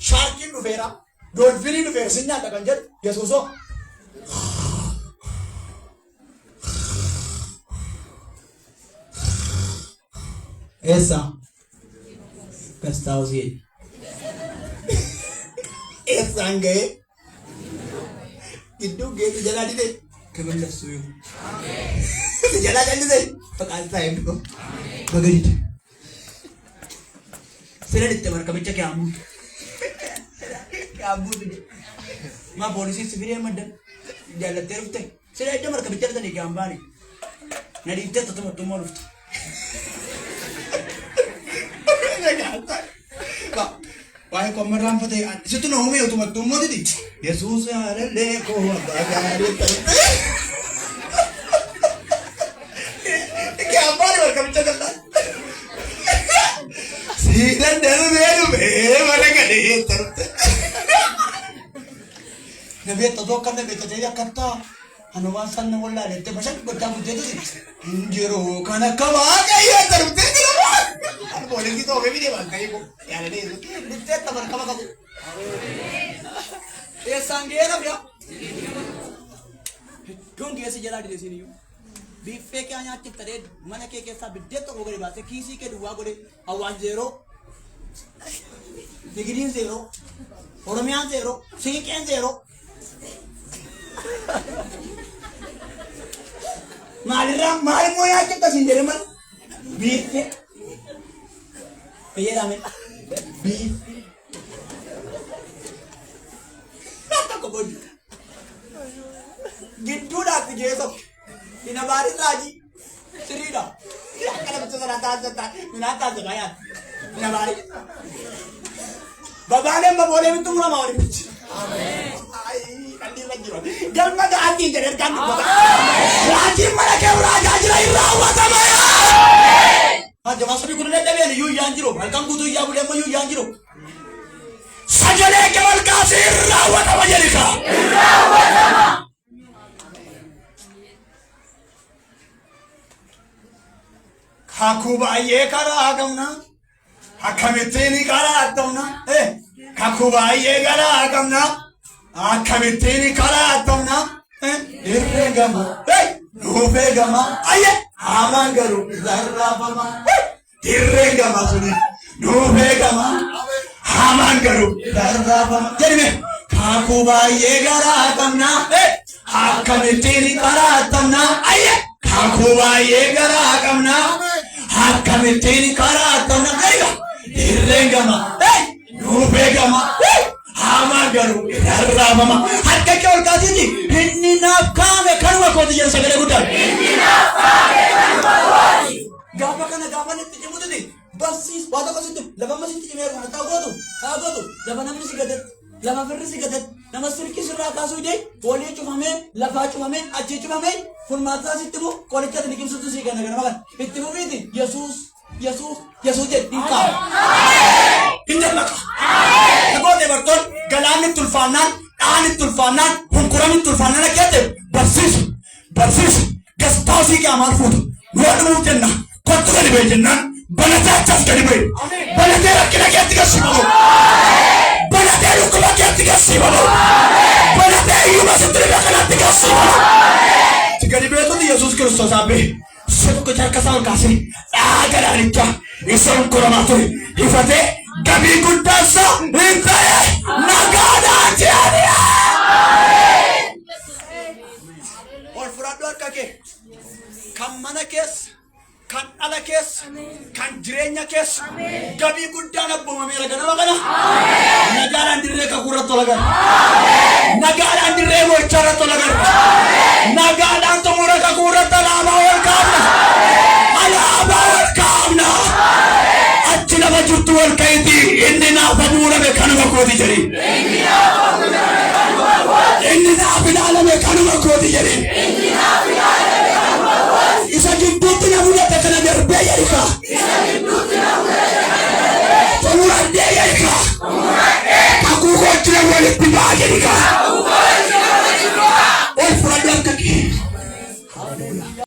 Shaarkiin dhufeera. Doolfinii dhufeera. Sinyaadha kan jedhu Yesuusoo. Eessa? Gastaasii. Eessaan ga'ee? Gidduu geessu jalaa dide. Kaballeessuu yoo. Jalaa jallisee. Faqaan isaa eebbifama. Bagadite. Sireen itti markamicha kiyaamu. Kiyaamu fide. Maa poolisii sifiree madda. Jaalattee dhufte. Sireen itti markamicha dhufte kiyaambaani. Na dhiiftee tattummaa dhufte. Waa'ee qommarraan fatee situ na uumee utuma tummoo didi. Yesuus haalallee koo abbaa gaarii ta'e. Kiyaampaani markamicha galaa. Siidan darbee dhufee mana gadhee tarte. Nabi tokko kan nabi ta'ee akkattaa hanumaan sanna wallaalee bashan guddaa guddeetu injiru kan akka waaqayyoo tarbee jira. Poolisii ta'uu beekni baakayii ko yaala dheeru. Bittee taphar kaba qabu. Eessaan ga'ee rafiya. Iddoon geessi jalaa dideesiin iyyuu. Biiffee kee nyaatti ta'ee mana kee keessaa biddeen tokko gadi baasee kiisii kee duwwaa godhe hawaan zeeroo. Digiriin zeeroo. Oromiyaan zeeroo. Siiqeen zeeroo. Maalirraa maalimmoo nyaatti akkasiin jedhe mana. Biiffee. Fayyadame. Biiffee. Tokko booda. Gidduudhaatti geessa. Ina baarin raajii. Siriidha. Akkana bicha sana taasisaa minaa taasisaa yaadda. Ina baarin. Babaaleen baboolee bittu murama waliin bichi. Kalli jiru. Galma ga'aatiin jedhee kan dubbata. Raajiin mana kee raajaa jira irraa hawwatama. Jamaa sabii kun dadhabeen iyyuu iyyaan jiru. Halkan guutuu iyyaa bulee ammoo iyyuu iyyaan jiru. Sagalee kee wal kaasee irraa hawwatama jedhika. Kakuu baay'ee karaa qabna. Akkamittiin karaa qabna. Kakuu baay'ee karaa qabna. Akkamittiin karaa qabna. Irree gama. Nuufee gama. Ayyee. Hamaan garuu zarraafama. Irree gama suni. Nuufee gama. Hamaan garuu zarraafama. Jedhime. Kakuu baay'ee karaa qabna. Akkamittiin karaa qabna. Ayyee. Kakuu baay'ee karaa qabna. Akkamittiin karaa qabna. Irree gama. Nuufee gama. Hamaan garuu zarraafama. Harka kee ol kaasiti. Inni naaf kaame kanuma kooti jedhu sagalee guddaan. Inni naaf kaame kanuma kooti. Gaafa kana gaafa natti cimututi. Barsiis waa tokko sitti lafa masitti cimeeru kana taa gootu lafa namni si gadatti lafa firri si gadatti nama sirkii sirraa kaasuu idee walii cufamee lafaa cufamee achii cufamee furmaataa sitti bu qoricha ati liqimsutu si ganna ganama kan itti fufiiti Yesuus jedhi dinqaa. Inni maqa. Namoonni bartoon galaanni tulfaannaan dhaani tulfaannaan hunkurami tulfaannaan akkatti barsiisu gastaasii qaamaan fuutu yoo dhumuuf jenna kottu gadi ba'e jennaan banatee achas gadi ba'e banatee rakkina keetti gasiifamu banatee dhukkuba keetti gasiifamu banatee iyyuma sitti dhibe kanatti gasiifamu. Gadi beektutti Yesuus Kiristoos abbee tokko harka isaa ol kaasee galaanicha isa hunkuramaa ture ifatee gabii guddaansa hin ta'e nagaadhaan jedhaniya. Ol fudhadhu harka kee kan mana keessa kan ala keessa, kan jireenya keessa, gabii guddaan abboomameera ganama kana. Nagaadhaan dirree kakuurratti ol agarra. Nagaadhaan dirree mo'ichaarratti ol agarra. Nagaadhaan xumura kakuurratti alaabaa ol kaafna. Alaabaa ol kaafna. Achi lafa jirtu ol ka'iti inni naaf hafuurame kanuma kooti jedhi. Inni naaf ilaalame kanuma kooti jedhi. Isa gidduutti na mul'ate kana darbee jedhika. Xumuradhee jedhika. Kakuu kootti na walitti baa jedhika.